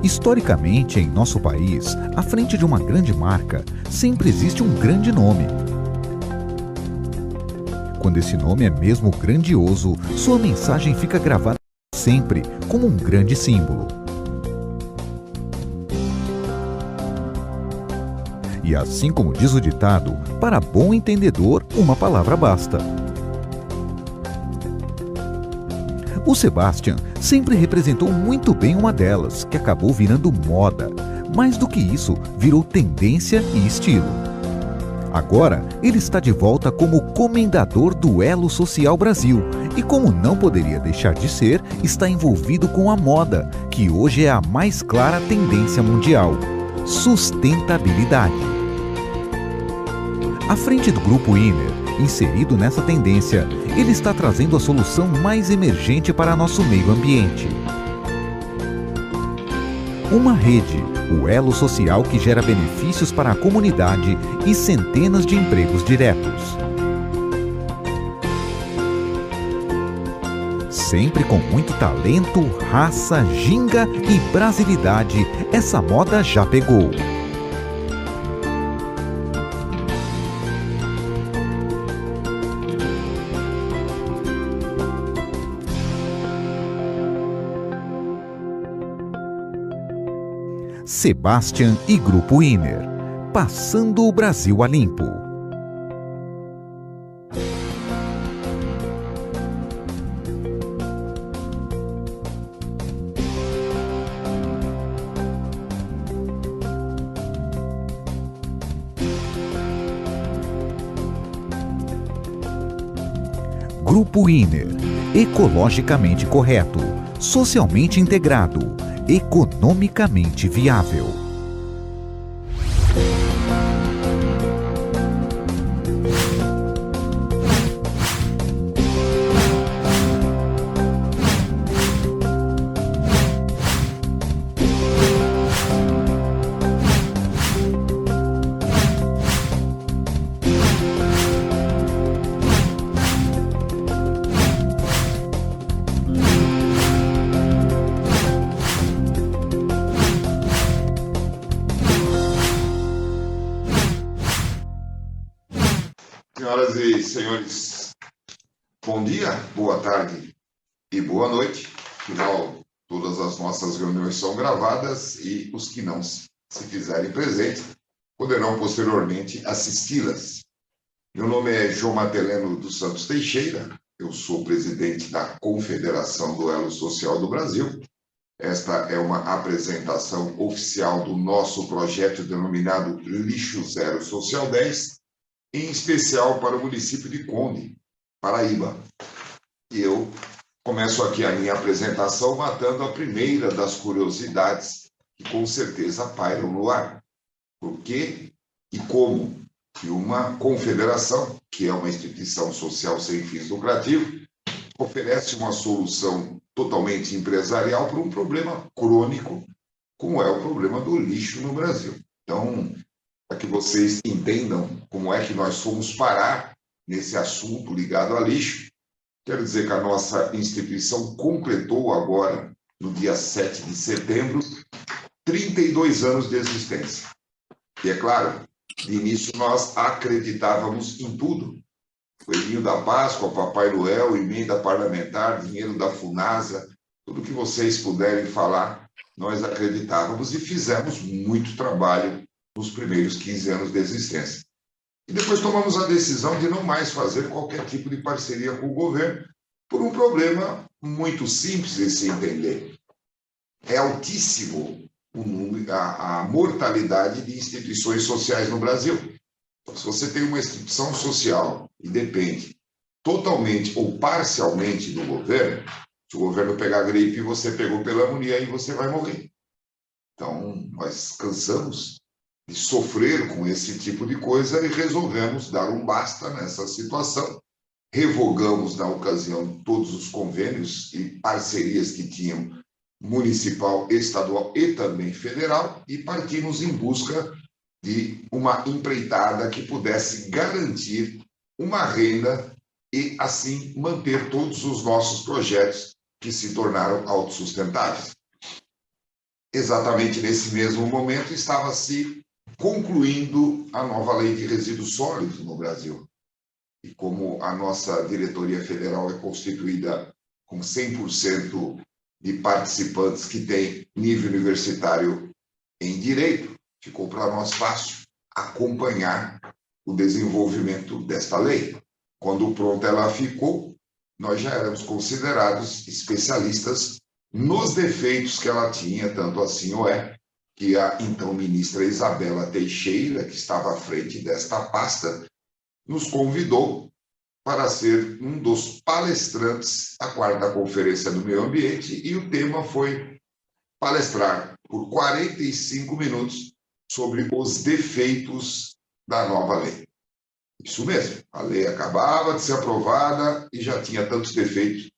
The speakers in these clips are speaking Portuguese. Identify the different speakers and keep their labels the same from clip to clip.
Speaker 1: Historicamente, em nosso país, à frente de uma grande marca, sempre existe um grande nome. Quando esse nome é mesmo grandioso, sua mensagem fica gravada sempre como um grande símbolo. E assim como diz o ditado, para bom entendedor, uma palavra basta. O Sebastian sempre representou muito bem uma delas, que acabou virando moda. Mais do que isso, virou tendência e estilo. Agora, ele está de volta como comendador do Elo Social Brasil e, como não poderia deixar de ser, está envolvido com a moda, que hoje é a mais clara tendência mundial: sustentabilidade. À frente do Grupo Inner, inserido nessa tendência, ele está trazendo a solução mais emergente para nosso meio ambiente. Uma rede, o elo social que gera benefícios para a comunidade e centenas de empregos diretos. Sempre com muito talento, raça, ginga e brasilidade, essa moda já pegou. Sebastian e Grupo Inner, passando o Brasil a limpo. Grupo Inner, ecologicamente correto, socialmente integrado, economicamente viável.
Speaker 2: Senhoras e senhores, bom dia, boa tarde e boa noite. Afinal, todas as nossas reuniões são gravadas e os que não se fizerem presentes poderão posteriormente assisti-las. Meu nome é João Mateleno dos Santos Teixeira, eu sou presidente da Confederação do Elo Social do Brasil. Esta é uma apresentação oficial do nosso projeto denominado Lixo Zero Social 10, em especial para o município de Conde, Paraíba. E eu começo aqui a minha apresentação matando a primeira das curiosidades que com certeza pairam no ar. Por que e como que uma confederação, que é uma instituição social sem fins lucrativos, oferece uma solução totalmente empresarial para um problema crônico, como é o problema do lixo no Brasil. Então, para que vocês entendam como é que nós fomos parar nesse assunto ligado a lixo, quero dizer que a nossa instituição completou agora, no dia 7 de setembro, 32 anos de existência. E é claro, de início nós acreditávamos em tudo. Coelhinho da Páscoa, Papai Noel, emenda parlamentar, dinheiro da Funasa, tudo que vocês puderem falar, nós acreditávamos e fizemos muito trabalho nos primeiros 15 anos de existência. E depois tomamos a decisão de não mais fazer qualquer tipo de parceria com o governo, por um problema muito simples de se entender. É altíssimo a mortalidade de instituições sociais no Brasil. Então, se você tem uma instituição social e depende totalmente ou parcialmente do governo, se o governo pegar gripe, você pegou pneumonia e você vai morrer. Então, nós cansamos de sofrer com esse tipo de coisa e resolvemos dar um basta nessa situação. Revogamos, na ocasião, todos os convênios e parcerias que tinham municipal, estadual e também federal e partimos em busca de uma empreitada que pudesse garantir uma renda e, assim, manter todos os nossos projetos que se tornaram autossustentáveis. exatamente nesse mesmo momento, estava se concluindo a nova lei de resíduos sólidos no Brasil. E como a nossa diretoria federal é constituída com 100% de participantes que têm nível universitário em direito, ficou para nós fácil acompanhar o desenvolvimento desta lei. Quando pronta ela ficou, nós já éramos considerados especialistas nos defeitos que ela tinha, tanto assim que a então ministra Isabela Teixeira, que estava à frente desta pasta, nos convidou para ser um dos palestrantes da 4ª Conferência do Meio Ambiente, e o tema foi palestrar por 45 minutos sobre os defeitos da nova lei. Isso mesmo, a lei acabava de ser aprovada e já tinha tantos defeitos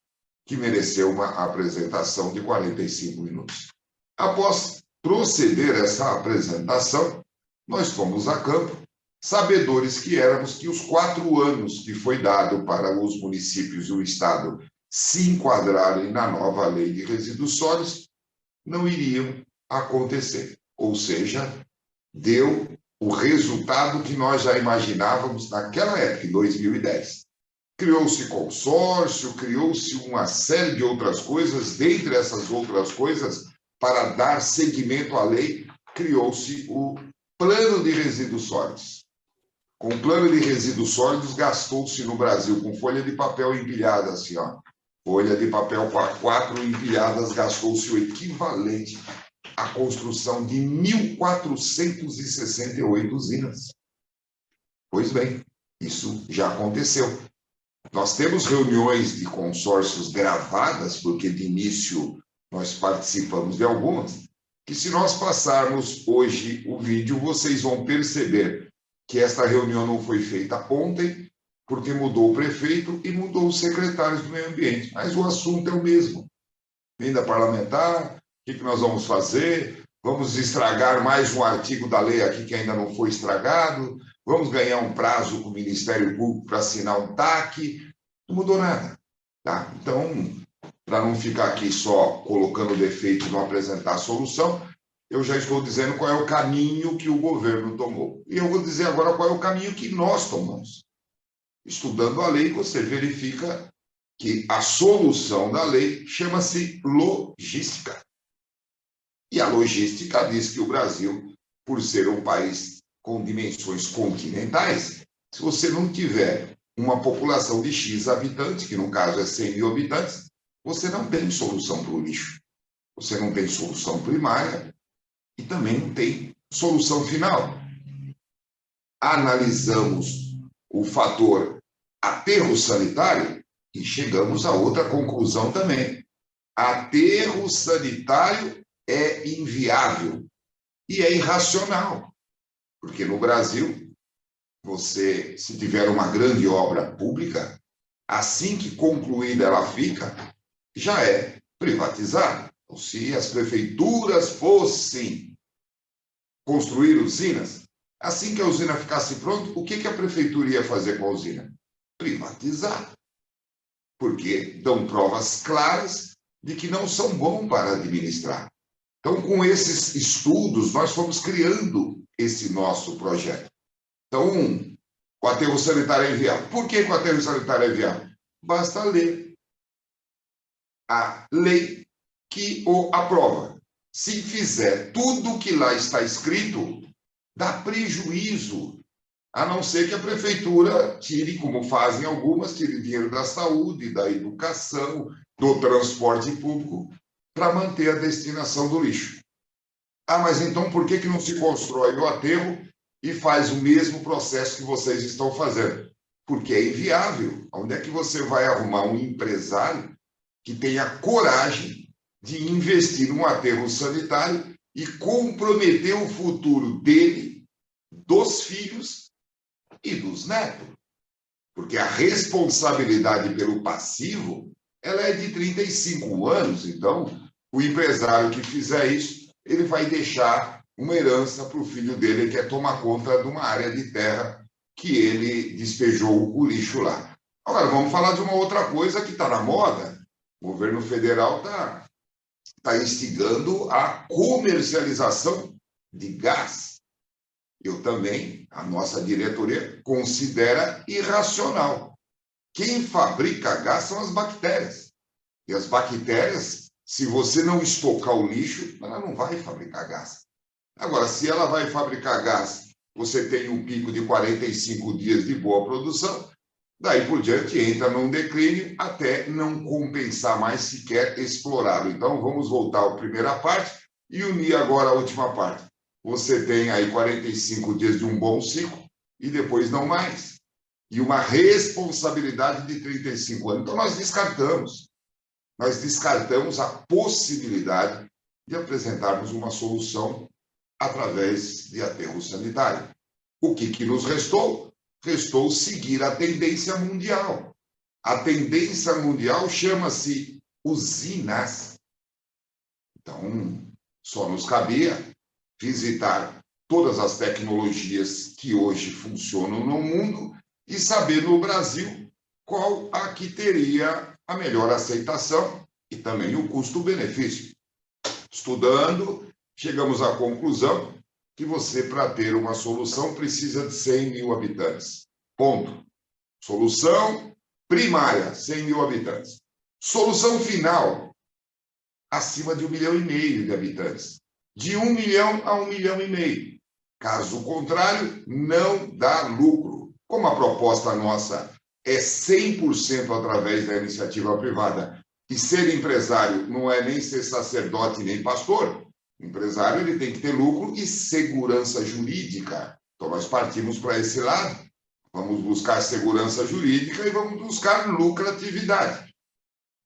Speaker 2: que mereceu uma apresentação de 45 minutos. Após proceder essa apresentação, nós fomos a campo, sabedores que éramos que os 4 anos que foi dado para os municípios e o Estado se enquadrarem na nova lei de resíduos sólidos não iriam acontecer. Ou seja, deu o resultado que nós já imaginávamos naquela época, em 2010. Criou-se consórcio, criou-se uma série de outras coisas, dentre essas outras coisas, para dar seguimento à lei, criou-se o Plano de Resíduos Sólidos. Com o Plano de Resíduos Sólidos, gastou-se no Brasil, com folha de papel empilhada, assim, ó, folha de papel 4 empilhadas, gastou-se o equivalente à construção de 1.468 usinas. Pois bem, isso já aconteceu. Nós temos reuniões de consórcios gravadas, porque de início nós participamos de algumas, que se nós passarmos hoje o vídeo, vocês vão perceber que esta reunião não foi feita ontem, porque mudou o prefeito e mudou os secretários do meio ambiente. Mas o assunto é o mesmo. Emenda parlamentar, o que nós vamos fazer? Vamos estragar mais um artigo da lei aqui que ainda não foi estragado? Vamos ganhar um prazo com o Ministério Público para assinar um TAC? Não mudou nada. Tá? Então, para não ficar aqui só colocando defeito e não apresentar a solução, eu já estou dizendo qual é o caminho que o governo tomou. E eu vou dizer agora qual é o caminho que nós tomamos. Estudando a lei, você verifica que a solução da lei chama-se logística. E a logística diz que o Brasil, por ser um país com dimensões continentais, se você não tiver uma população de X habitantes, que no caso é 100 mil habitantes, você não tem solução para o lixo. Você não tem solução primária e também não tem solução final. Analisamos o fator aterro sanitário e chegamos a outra conclusão também. Aterro sanitário é inviável e é irracional, porque no Brasil, você, se tiver uma grande obra pública, assim que concluída ela fica, já é privatizada. Então, se as prefeituras fossem construir usinas, assim que a usina ficasse pronta, o que a prefeitura ia fazer com a usina? Privatizar. Porque dão provas claras de que não são bons para administrar. Então, com esses estudos, nós fomos criando esse nosso projeto. Então, o aterro sanitário é viável. Por que o aterro sanitário é viável? Basta ler a lei que o aprova. Se fizer tudo o que lá está escrito, dá prejuízo, a não ser que a prefeitura tire, como fazem algumas, tire dinheiro da saúde, da educação, do transporte público, para manter a destinação do lixo. Ah, mas então por que não se constrói o aterro e faz o mesmo processo que vocês estão fazendo? Porque é inviável. Onde é que você vai arrumar um empresário que tenha coragem de investir num aterro sanitário e comprometer o futuro dele, dos filhos e dos netos? Porque a responsabilidade pelo passivo, ela é de 35 anos. Então, o empresário que fizer isso, ele vai deixar uma herança para o filho dele, que é tomar conta de uma área de terra que ele despejou o lixo lá. Agora, vamos falar de uma outra coisa que está na moda. O governo federal está está instigando a comercialização de gás. Eu também, a nossa diretoria, considera irracional. Quem fabrica gás são as bactérias. E as bactérias, se você não estocar o lixo, ela não vai fabricar gás. Agora, se ela vai fabricar gás, você tem um pico de 45 dias de boa produção, daí por diante entra num declínio até não compensar mais sequer explorá-lo. Então, vamos voltar à primeira parte e unir agora a última parte. Você tem aí 45 dias de um bom ciclo e depois não mais. E uma responsabilidade de 35 anos. Então, nós descartamos a possibilidade de apresentarmos uma solução através de aterro sanitário. O que nos restou? Restou seguir a tendência mundial. A tendência mundial chama-se usinas. Então, só nos cabia visitar todas as tecnologias que hoje funcionam no mundo e saber no Brasil qual a que teria a melhor aceitação e também o custo-benefício. Estudando, chegamos à conclusão que você, para ter uma solução, precisa de 100 mil habitantes. Ponto. Solução primária, 100 mil habitantes. Solução final, acima de 1,5 milhão de habitantes. De 1 milhão a 1,5 milhão. Caso contrário, não dá lucro. Como a proposta nossa é 100% através da iniciativa privada, e ser empresário não é nem ser sacerdote nem pastor, o empresário ele tem que ter lucro e segurança jurídica. Então, nós partimos para esse lado. Vamos buscar segurança jurídica e vamos buscar lucratividade.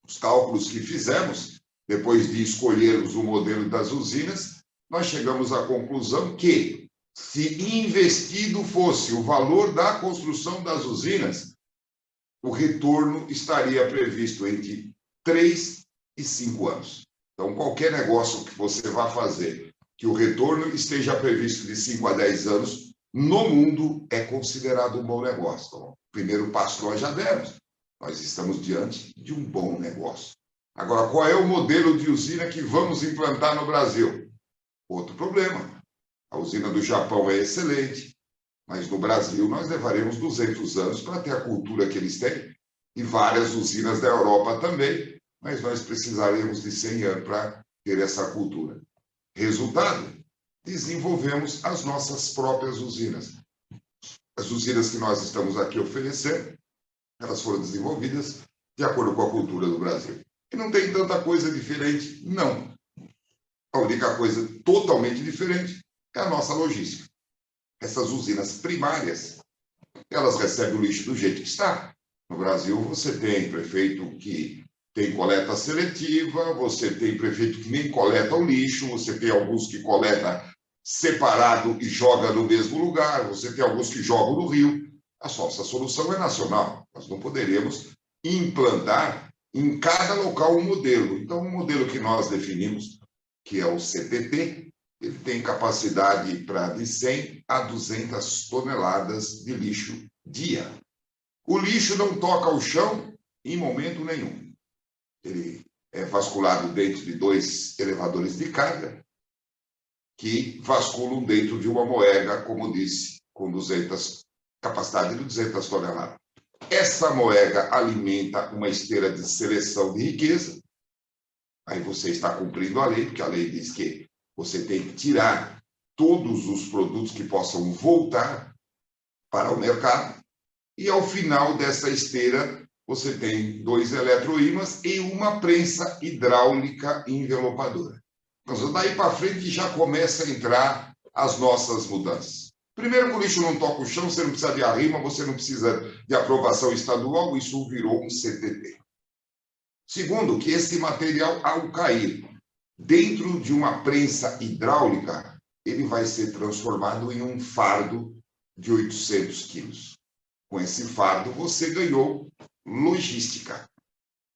Speaker 2: Os cálculos que fizemos, depois de escolhermos o modelo das usinas, nós chegamos à conclusão que, se investido fosse o valor da construção das usinas, o retorno estaria previsto entre 3 e 5 anos. Então, qualquer negócio que você vá fazer, que o retorno esteja previsto de 5 a 10 anos, no mundo é considerado um bom negócio. Então, o primeiro passo nós já demos. Nós estamos diante de um bom negócio. Agora, qual é o modelo de usina que vamos implantar no Brasil? Outro problema. A usina do Japão é excelente, mas no Brasil nós levaremos 200 anos para ter a cultura que eles têm, e várias usinas da Europa também, mas nós precisaremos de 100 anos para ter essa cultura. Resultado, desenvolvemos as nossas próprias usinas. As usinas que nós estamos aqui oferecendo, elas foram desenvolvidas de acordo com a cultura do Brasil. E não tem tanta coisa diferente, não. A única coisa totalmente diferente é a nossa logística. Essas usinas primárias, elas recebem o lixo do jeito que está. No Brasil, você tem prefeito que tem coleta seletiva, você tem prefeito que nem coleta o lixo, você tem alguns que coleta separado e joga no mesmo lugar, você tem alguns que jogam no rio. A nossa solução é nacional. Nós não poderíamos implantar em cada local um modelo. Então, o modelo que nós definimos, que é o CTT, ele tem capacidade para de 100 a 200 toneladas de lixo dia. O lixo não toca o chão em momento nenhum. Ele é vasculado dentro de 2 elevadores de carga que vasculam dentro de uma moega, como disse, com capacidade de 200 toneladas. Essa moega alimenta uma esteira de seleção de riqueza. Aí você está cumprindo a lei, porque a lei diz que você tem que tirar todos os produtos que possam voltar para o mercado. E ao final dessa esteira, você tem 2 eletroímãs e uma prensa hidráulica envelopadora. Então, daí para frente já começa a entrar as nossas mudanças. Primeiro, que o lixo não toca o chão, você não precisa de arrima, você não precisa de aprovação estadual, isso virou um CTT. Segundo, que esse material, ao cair dentro de uma prensa hidráulica, ele vai ser transformado em um fardo de 800 quilos. Com esse fardo, você ganhou logística.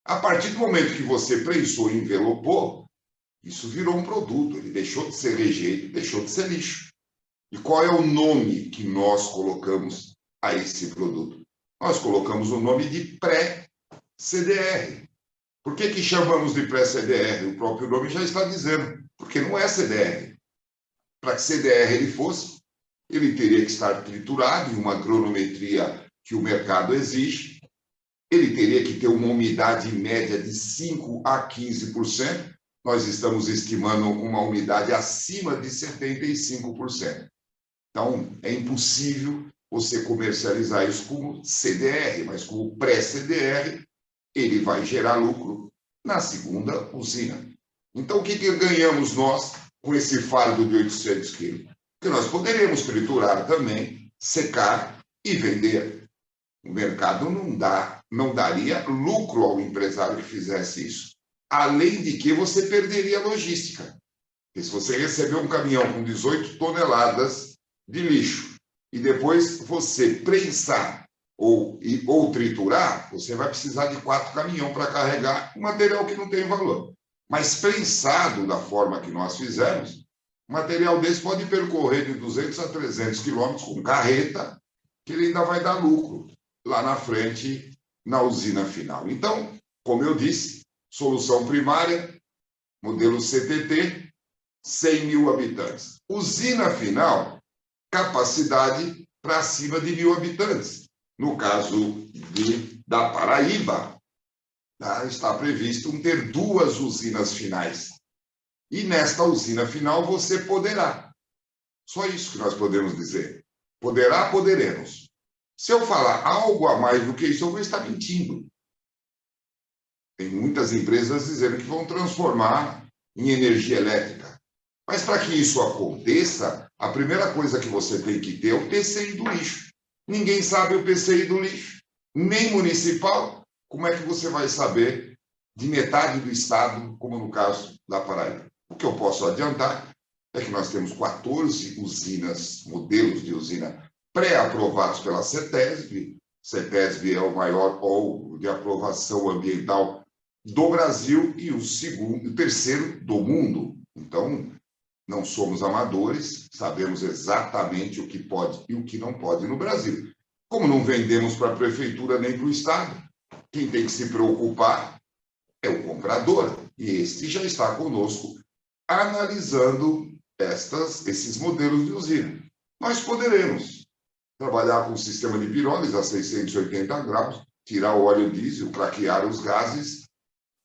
Speaker 2: A partir do momento que você prensou e envelopou, isso virou um produto, ele deixou de ser rejeito, deixou de ser lixo. E qual é o nome que nós colocamos a esse produto? Nós colocamos o nome de pré-CDR. Por que chamamos de pré-CDR? O próprio nome já está dizendo, porque não é CDR. Para que CDR ele fosse, ele teria que estar triturado em uma cronometria que o mercado exige, ele teria que ter uma umidade média de 5% a 15%, nós estamos estimando uma umidade acima de 75%. Então, é impossível você comercializar isso como CDR, mas como pré-CDR, ele vai gerar lucro na segunda usina. Então, o que ganhamos nós com esse fardo de 800 quilos? Que nós poderemos triturar também, secar e vender. O mercado não daria lucro ao empresário que fizesse isso. Além de que você perderia a logística. Porque se você receber um caminhão com 18 toneladas de lixo e depois você prensar ou triturar, você vai precisar de 4 caminhões para carregar um material que não tem valor. Mas prensado da forma que nós fizemos, material desse pode percorrer de 200 a 300 quilômetros com carreta, que ele ainda vai dar lucro lá na frente, na usina final. Então, como eu disse, solução primária, modelo CTT, 100 mil habitantes. Usina final, capacidade para acima de 1.000 habitantes. No caso da Paraíba, está previsto ter 2 usinas finais. E nesta usina final você poderá. Só isso que nós podemos dizer. Poderá, poderemos. Se eu falar algo a mais do que isso, eu vou estar mentindo. Tem muitas empresas dizendo que vão transformar em energia elétrica. Mas para que isso aconteça, a primeira coisa que você tem que ter é o PCI do lixo. Ninguém sabe o PCI do lixo, nem municipal. Como é que você vai saber de metade do estado, como no caso da Paraíba? O que eu posso adiantar é que nós temos 14 usinas, modelos de usina pré-aprovados pela CETESB. CETESB é o maior polo de aprovação ambiental do Brasil e o terceiro do mundo. Então, não somos amadores, sabemos exatamente o que pode e o que não pode no Brasil. Como não vendemos para a prefeitura nem para o estado, quem tem que se preocupar é o comprador. E este já está conosco analisando esses modelos de usina. Nós poderemos trabalhar com o sistema de pirólise a 680 graus, tirar o óleo diesel, craquear os gases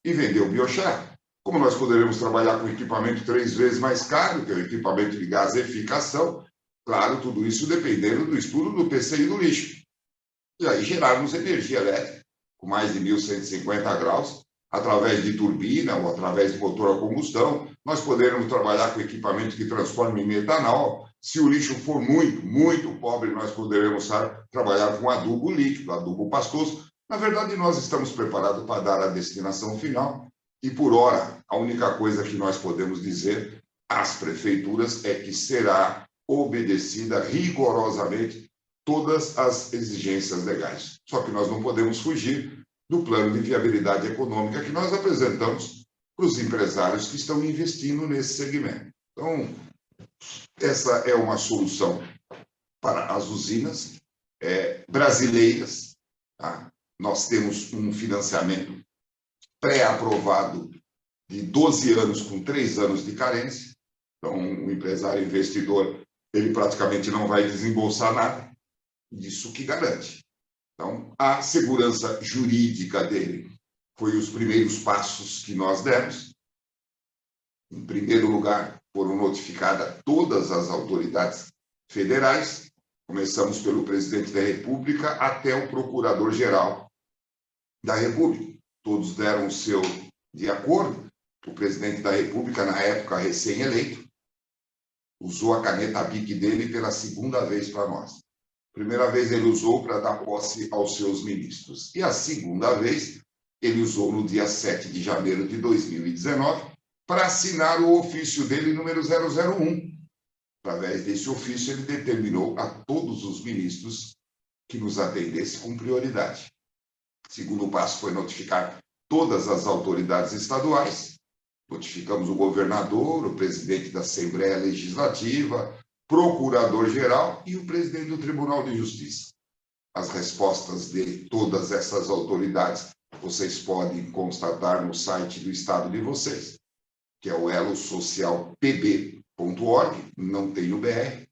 Speaker 2: e vender o biochar. Como nós poderemos trabalhar com equipamento 3 vezes mais caro, que é o equipamento de gaseificação, claro, tudo isso dependendo do estudo do PCI do lixo. E aí gerarmos energia elétrica com mais de 1.150 graus, através de turbina ou através de motor a combustão. Nós poderemos trabalhar com equipamento que transforma em metanol. Se o lixo for muito, muito pobre, nós poderemos trabalhar com adubo líquido, adubo pastoso. Na verdade, nós estamos preparados para dar a destinação final. E, por hora, a única coisa que nós podemos dizer às prefeituras é que será obedecida rigorosamente todas as exigências legais. Só que nós não podemos fugir do plano de viabilidade econômica que nós apresentamos para os empresários que estão investindo nesse segmento. Então, essa é uma solução para as usinas brasileiras. Tá? Nós temos um financiamento pré-aprovado de 12 anos com 3 anos de carência. Então, o empresário investidor, ele praticamente não vai desembolsar nada. Isso que garante. Então, a segurança jurídica dele foi os primeiros passos que nós demos. Em primeiro lugar, foram notificadas todas as autoridades federais. Começamos pelo presidente da República até o procurador-geral da República. Todos deram o seu de acordo. O presidente da República, na época recém-eleito, usou a caneta BIC dele pela segunda vez para nós. Primeira vez ele usou para dar posse aos seus ministros. E a segunda vez ele usou no dia 7 de janeiro de 2019 para assinar o ofício dele número 001. Através desse ofício ele determinou a todos os ministros que nos atendessem com prioridade. O segundo passo foi notificar todas as autoridades estaduais. Notificamos o governador, o presidente da Assembleia Legislativa, procurador-geral e o presidente do Tribunal de Justiça. As respostas de todas essas autoridades vocês podem constatar no site do estado de vocês, que é o elosocialpb.org, não tem o BR,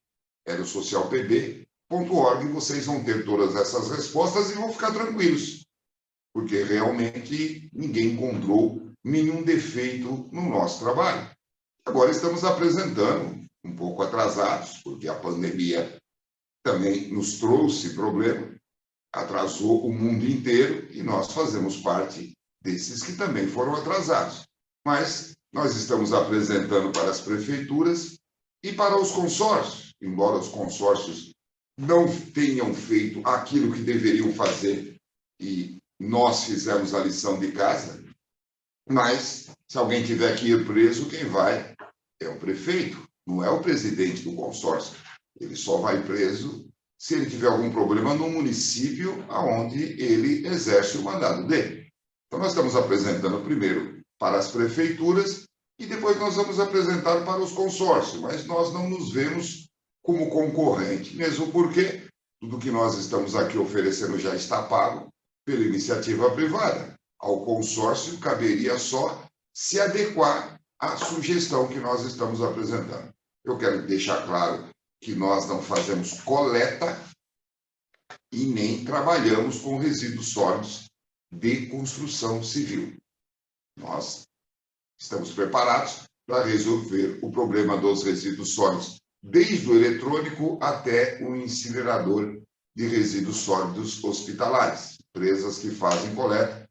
Speaker 2: elosocialpb.org, vocês vão ter todas essas respostas e vão ficar tranquilos, porque realmente ninguém encontrou nenhum defeito no nosso trabalho. Agora estamos apresentando, um pouco atrasados, porque a pandemia também nos trouxe problema, atrasou o mundo inteiro e nós fazemos parte desses que também foram atrasados. Mas nós estamos apresentando para as prefeituras e para os consórcios, embora os consórcios não tenham feito aquilo que deveriam fazer e nós fizemos a lição de casa, mas se alguém tiver que ir preso, quem vai é o prefeito, não é o presidente do consórcio. Ele só vai preso se ele tiver algum problema no município onde ele exerce o mandado dele. Então, nós estamos apresentando primeiro para as prefeituras e depois nós vamos apresentar para os consórcios, mas nós não nos vemos como concorrente, mesmo porque tudo que nós estamos aqui oferecendo já está pago pela iniciativa privada. Ao consórcio caberia só se adequar à sugestão que nós estamos apresentando. Eu quero deixar claro que nós não fazemos coleta e nem trabalhamos com resíduos sólidos de construção civil. Nós estamos preparados para resolver o problema dos resíduos sólidos, desde o eletrônico até o incinerador de resíduos sólidos hospitalares. Empresas que fazem coleta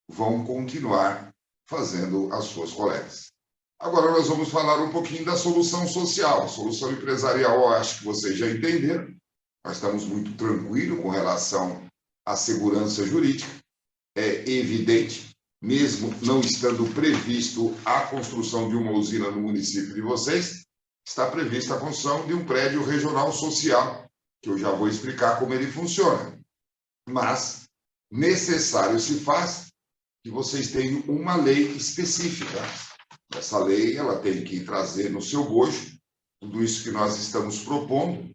Speaker 2: vão continuar fazendo as suas coletas. Agora nós vamos falar um pouquinho da solução social. A solução empresarial, eu acho que vocês já entenderam. Nós estamos muito tranquilos com relação à segurança jurídica. É evidente, mesmo não estando previsto a construção de uma usina no município de vocês, está prevista a construção de um prédio regional social, que eu já vou explicar como ele funciona. Mas necessário se faz que vocês tenham uma lei específica. Essa lei ela tem que trazer no seu bojo tudo isso que nós estamos propondo.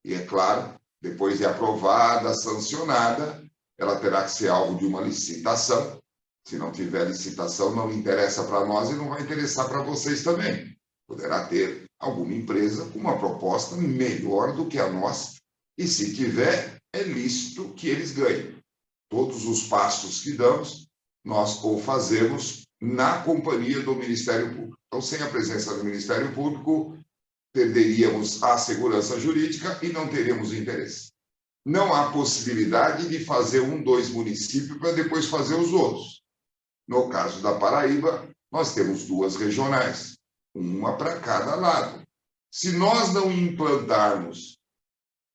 Speaker 2: E, é claro, depois de aprovada, sancionada, ela terá que ser alvo de uma licitação. Se não tiver licitação, não interessa para nós e não vai interessar para vocês também. Poderá ter alguma empresa com uma proposta melhor do que a nossa. E, se tiver, é lícito que eles ganhem. Todos os passos que damos, nós ou fazemos na companhia do Ministério Público. Então, sem a presença do Ministério Público, perderíamos a segurança jurídica e não teríamos interesse. Não há possibilidade de fazer 2 municípios para depois fazer os outros. No caso da Paraíba, nós temos 2 regionais, uma para cada lado. Se nós não implantarmos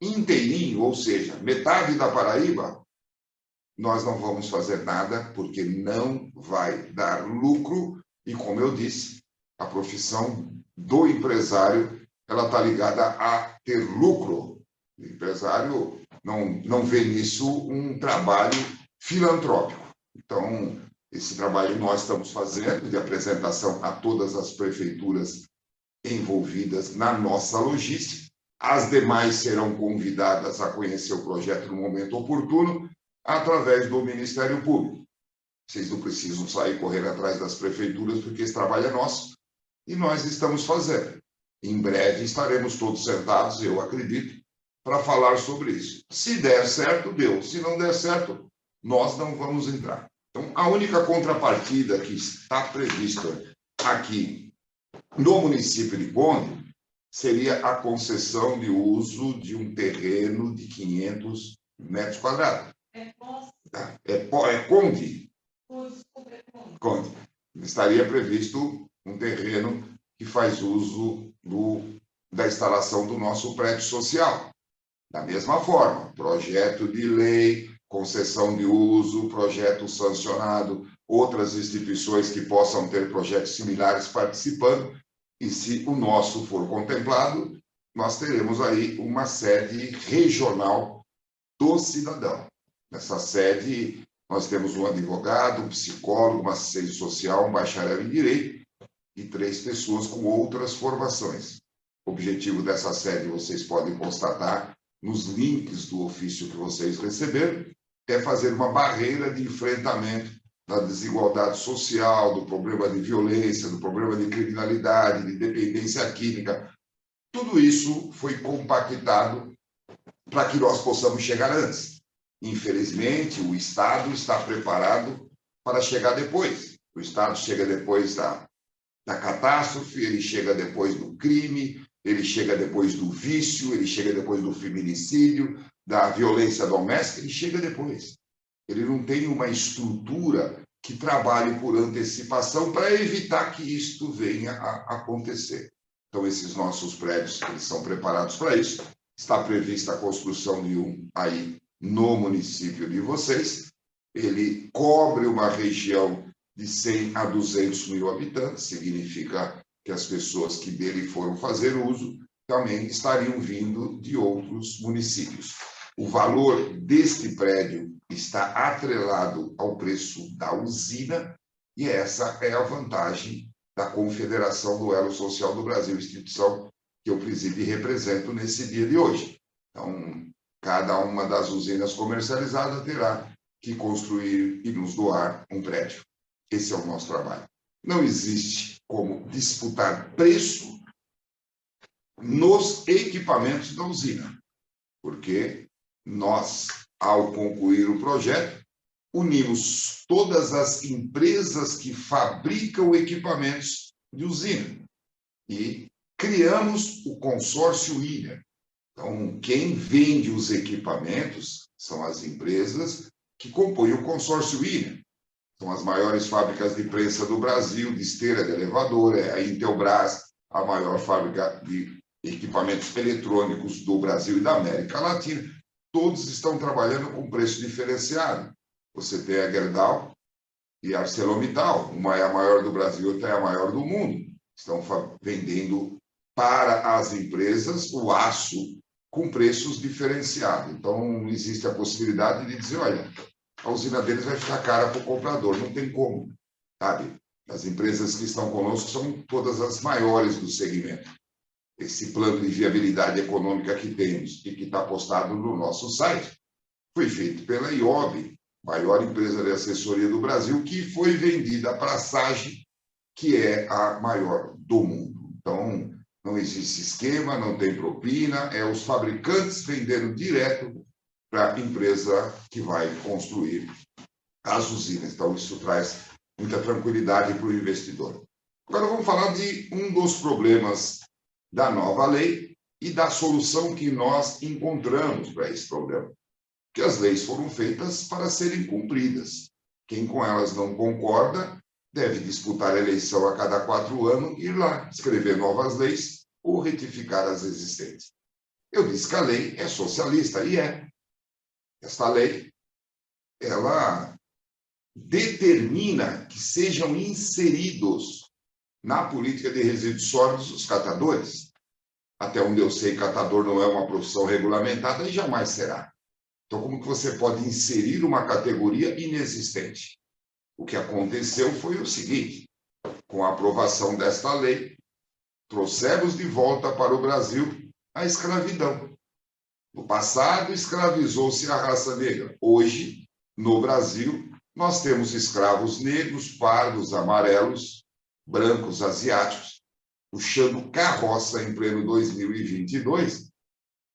Speaker 2: inteirinho, ou seja, metade da Paraíba, nós não vamos fazer nada, porque não vai dar lucro. E, como eu disse, a profissão do empresário ela está ligada a ter lucro. O empresário não vê nisso um trabalho filantrópico. Então, esse trabalho nós estamos fazendo de apresentação a todas as prefeituras envolvidas na nossa logística. As demais serão convidadas a conhecer o projeto no momento oportuno, através do Ministério Público. Vocês não precisam sair correndo atrás das prefeituras, porque esse trabalho é nosso e nós estamos fazendo. Em breve estaremos todos sentados, eu acredito, para falar sobre isso. Se der certo, deu. Se não der certo, nós não vamos entrar. Então, a única contrapartida que está prevista aqui no município de Conde seria a concessão de uso de um terreno de 500 metros quadrados. É Conde? Conde. Estaria previsto um terreno que faz uso da instalação do nosso prédio social. Da mesma forma, projeto de lei, concessão de uso, projeto sancionado, outras instituições que possam ter projetos similares participando, e se o nosso for contemplado, nós teremos aí uma sede regional do cidadão. Nessa sede, nós temos um advogado, um psicólogo, uma assistente social, um bacharel em direito e 3 pessoas com outras formações. O objetivo dessa sede vocês podem constatar nos links do ofício que vocês receberam. é fazer uma barreira de enfrentamento da desigualdade social, do problema de violência, do problema de criminalidade, de dependência química. Tudo isso foi compactado para que nós possamos chegar antes. Infelizmente, o Estado está preparado para chegar depois. O Estado chega depois da catástrofe, ele chega depois do crime, ele chega depois do vício, ele chega depois do feminicídio, da violência doméstica, ele chega depois. Ele não tem uma estrutura que trabalhe por antecipação para evitar que isto venha a acontecer. Então, esses nossos prédios, eles são preparados para isso. Está prevista a construção de um aí no município de vocês. Ele cobre uma região de 100 a 200 mil habitantes, significa que as pessoas que dele foram fazer uso também estariam vindo de outros municípios. O valor deste prédio está atrelado ao preço da usina, e essa é a vantagem da Confederação do Elo Social do Brasil, instituição que eu presido e represento nesse dia de hoje. Então, cada uma das usinas comercializadas terá que construir e nos doar um prédio. Esse é o nosso trabalho. Não existe como disputar preço nos equipamentos da usina, porque nós, ao concluir o projeto, unimos todas as empresas que fabricam equipamentos de usina e criamos o consórcio Ilha. Então, quem vende os equipamentos são as empresas que compõem o consórcio Ilha. São as maiores fábricas de prensa do Brasil, de esteira, de elevador, é a Intelbras, a maior fábrica de equipamentos eletrônicos do Brasil e da América Latina. Todos estão trabalhando com preço diferenciado. Você tem a Gerdau e a ArcelorMittal, uma é a maior do Brasil, outra é a maior do mundo. Estão vendendo para as empresas o aço com preços diferenciados. Então, existe a possibilidade de dizer, olha, a usina deles vai ficar cara para o comprador, não tem como, sabe? As empresas que estão conosco são todas as maiores do segmento. Esse plano de viabilidade econômica que temos e que está postado no nosso site foi feito pela IOB, maior empresa de assessoria do Brasil, que foi vendida para a SAGE, que é a maior do mundo. Então, não existe esquema, não tem propina, é os fabricantes vendendo direto para a empresa que vai construir as usinas. Então, isso traz muita tranquilidade para o investidor. Agora, vamos falar de um dos problemas da nova lei e da solução que nós encontramos para esse problema. Que as leis foram feitas para serem cumpridas. Quem com elas não concorda deve disputar a eleição a cada 4 anos, ir lá escrever novas leis ou retificar as existentes. Eu disse que a lei é socialista, e é. Esta lei, ela determina que sejam inseridos na política de resíduos sólidos os catadores. Até onde eu sei, catador não é uma profissão regulamentada e jamais será. Então, como que você pode inserir uma categoria inexistente? O que aconteceu foi o seguinte: com a aprovação desta lei, trouxemos de volta para o Brasil a escravidão. No passado, escravizou-se a raça negra. Hoje, no Brasil, nós temos escravos negros, pardos, amarelos, brancos, asiáticos, puxando carroça em pleno 2022,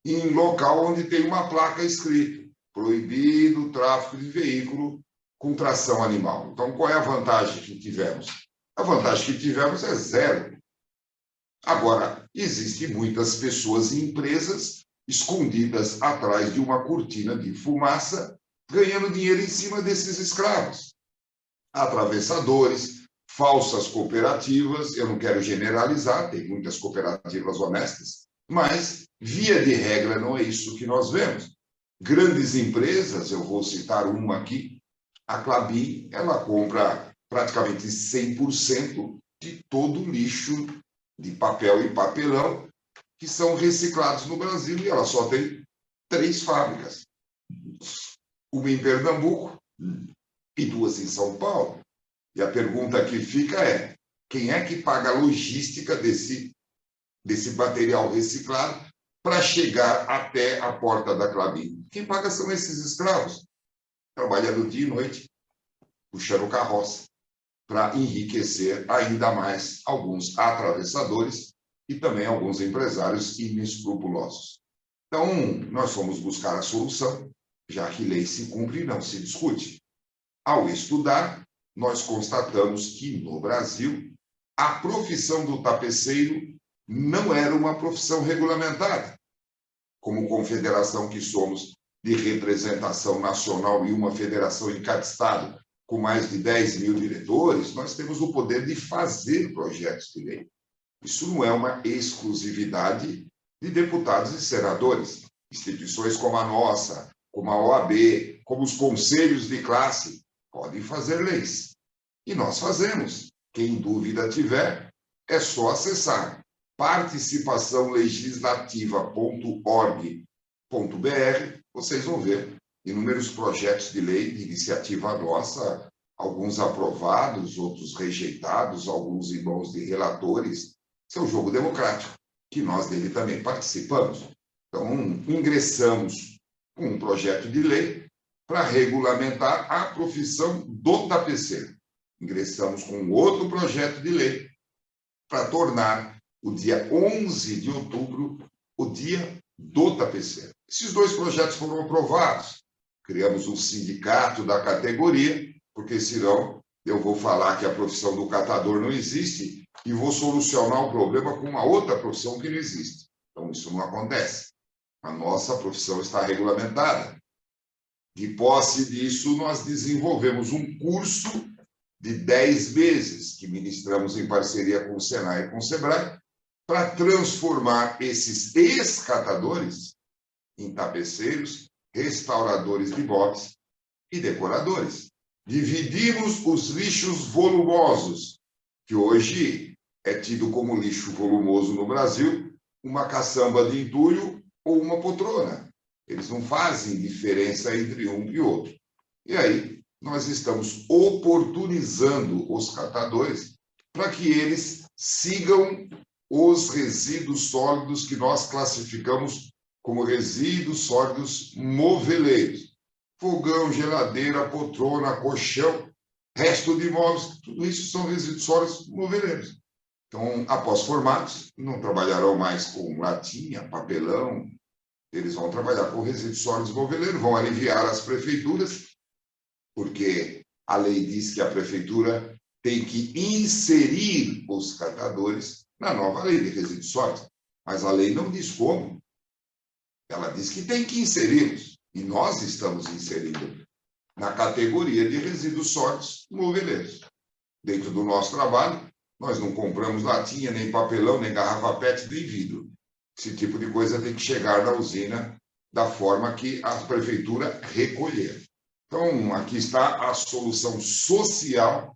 Speaker 2: em local onde tem uma placa escrita: proibido o tráfico de veículo com tração animal. Então, qual é a vantagem que tivemos? A vantagem que tivemos é zero. Agora, existem muitas pessoas e empresas escondidas atrás de uma cortina de fumaça, ganhando dinheiro em cima desses escravos. Atravessadores, falsas cooperativas, eu não quero generalizar, tem muitas cooperativas honestas, mas, via de regra, não é isso que nós vemos. Grandes empresas, eu vou citar uma aqui, a Klabin, ela compra praticamente 100% de todo o lixo de papel e papelão que são reciclados no Brasil, e ela só tem 3 fábricas. Uma em Pernambuco e 2 em São Paulo. E a pergunta que fica é: quem é que paga a logística desse material reciclado para chegar até a porta da Klabin? Quem paga são esses escravos. trabalhando dia e noite, puxando carroça, para enriquecer ainda mais alguns atravessadores e também alguns empresários inescrupulosos. Então, nós fomos buscar a solução, já que lei se cumpre e não se discute. Ao estudar, nós constatamos que, no Brasil, a profissão do tapeceiro não era uma profissão regulamentada. Como confederação que somos de representação nacional e uma federação em cada estado com mais de 10 mil diretores, nós temos o poder de fazer projetos de lei. Isso não é uma exclusividade de deputados e senadores. Instituições como a nossa, como a OAB, como os conselhos de classe, podem fazer leis. E nós fazemos. Quem dúvida tiver, é só acessar participaçãolegislativa.org.br, vocês vão ver inúmeros projetos de lei de iniciativa nossa, alguns aprovados, outros rejeitados, alguns em mãos de relatores. Esse é o jogo democrático, que nós dele também participamos. Então, ingressamos com um projeto de lei para regulamentar a profissão do tapeceiro. Ingressamos com outro projeto de lei para tornar o dia 11 de outubro o dia do tapeceiro. Esses dois projetos foram aprovados. Criamos um sindicato da categoria, porque senão eu vou falar que a profissão do catador não existe e vou solucionar o problema com uma outra profissão que não existe. Então, isso não acontece. A nossa profissão está regulamentada. De posse disso, nós desenvolvemos um curso de 10 meses, que ministramos em parceria com o Senai e com o Sebrae, para transformar esses ex-catadores em tapeceiros, restauradores de box e decoradores. Dividimos os lixos volumosos, que hoje é tido como lixo volumoso no Brasil, uma caçamba de entulho ou uma poltrona. Eles não fazem diferença entre um e outro. E aí, nós estamos oportunizando os catadores para que eles sigam os resíduos sólidos que nós classificamos como resíduos sólidos moveleiros. Fogão, geladeira, poltrona, colchão, resto de móveis, tudo isso são resíduos sólidos moveleiros. Então, após formados, não trabalharão mais com latinha, papelão, eles vão trabalhar com resíduos sólidos moveleiros, vão aliviar as prefeituras, porque a lei diz que a prefeitura tem que inserir os catadores na nova lei de resíduos sólidos. Mas a lei não diz como. Ela diz que tem que inseri-los. E nós estamos inserindo na categoria de resíduos sólidos moveleiros. Dentro do nosso trabalho, nós não compramos latinha, nem papelão, nem garrafa PET, nem vidro. Esse tipo de coisa tem que chegar na usina da forma que a prefeitura recolher. Então, aqui está a solução social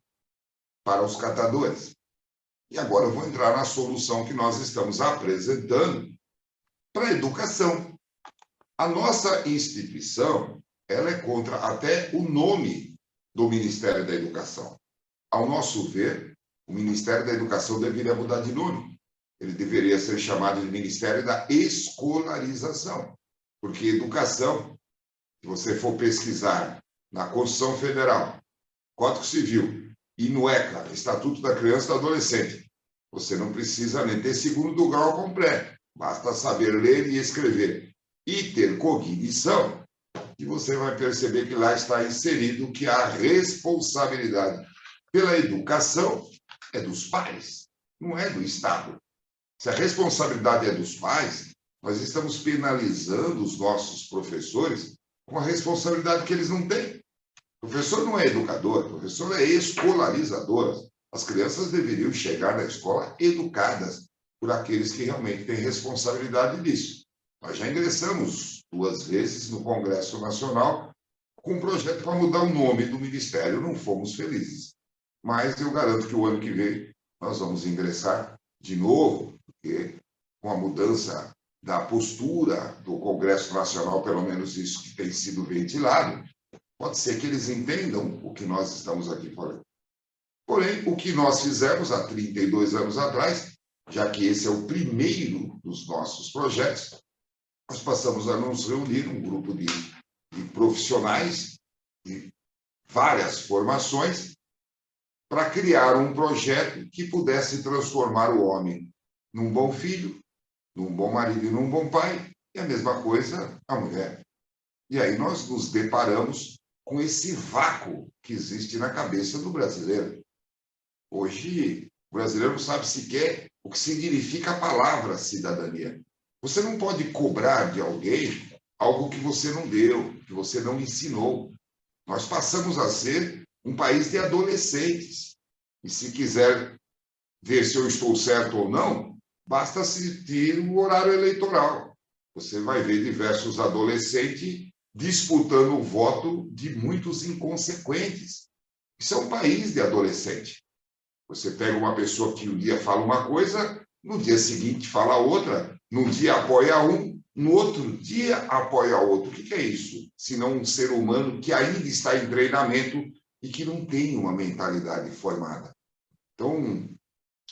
Speaker 2: para os catadores. E agora eu vou entrar na solução que nós estamos apresentando para a educação. A nossa instituição, ela é contra até o nome do Ministério da Educação. Ao nosso ver, o Ministério da Educação deveria mudar de nome. Ele deveria ser chamado de Ministério da Escolarização. Porque educação, se você for pesquisar na Constituição Federal, Código Civil e no ECA, Estatuto da Criança e do Adolescente, você não precisa nem ter segundo grau completo. Basta saber ler e escrever e ter cognição, e você vai perceber que lá está inserido que a responsabilidade pela educação é dos pais, não é do Estado. Se a responsabilidade é dos pais, nós estamos penalizando os nossos professores com a responsabilidade que eles não têm. O professor não é educador, o professor é escolarizador. As crianças deveriam chegar na escola educadas por aqueles que realmente têm responsabilidade disso. Nós já ingressamos 2 vezes no Congresso Nacional com um projeto para mudar o nome do Ministério. Não fomos felizes. Mas eu garanto que o ano que vem nós vamos ingressar de novo, porque com a mudança da postura do Congresso Nacional, pelo menos isso que tem sido ventilado, pode ser que eles entendam o que nós estamos aqui falando. Porém, o que nós fizemos há 32 anos atrás, já que esse é o primeiro dos nossos projetos, nós passamos a nos reunir, um grupo de profissionais, de várias formações para criar um projeto que pudesse transformar o homem num bom filho, num bom marido e num bom pai, e a mesma coisa a mulher. E aí nós nos deparamos com esse vácuo que existe na cabeça do brasileiro. Hoje, o brasileiro não sabe sequer o que significa a palavra cidadania. Você não pode cobrar de alguém algo que você não deu, que você não ensinou. Nós passamos a ser um país de adolescentes. E se quiser ver se eu estou certo ou não, basta assistir o horário eleitoral. Você vai ver diversos adolescentes disputando o voto de muitos inconsequentes. Isso é um país de adolescente. Você pega uma pessoa que um dia fala uma coisa, no dia seguinte fala outra, num dia apoia um, no outro dia apoia outro. O que é isso? Senão um ser humano que ainda está em treinamento e que não tem uma mentalidade formada. Então,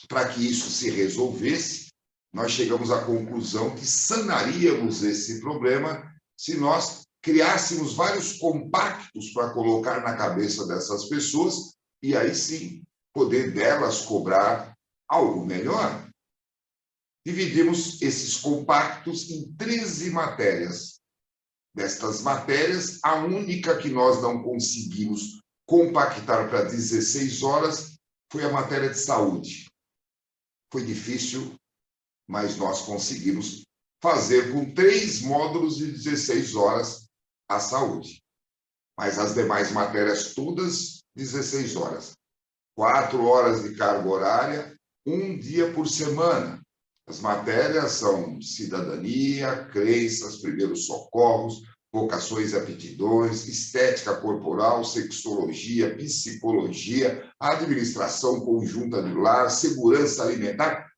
Speaker 2: para que isso se resolvesse, nós chegamos à conclusão que sanaríamos esse problema se nós criássemos vários compactos para colocar na cabeça dessas pessoas e aí sim poder delas cobrar algo melhor. Dividimos esses compactos em 13 matérias. Destas matérias, a única que nós não conseguimos compactar para 16 horas foi a matéria de saúde. Foi difícil, mas nós conseguimos fazer com 3 módulos de 16 horas a saúde. Mas as demais matérias todas, 16 horas. 4 horas de carga horária, um dia por semana. As matérias são cidadania, crenças, primeiros socorros, vocações e aptidões, estética corporal, sexologia, psicologia, administração conjunta do lar, segurança alimentar.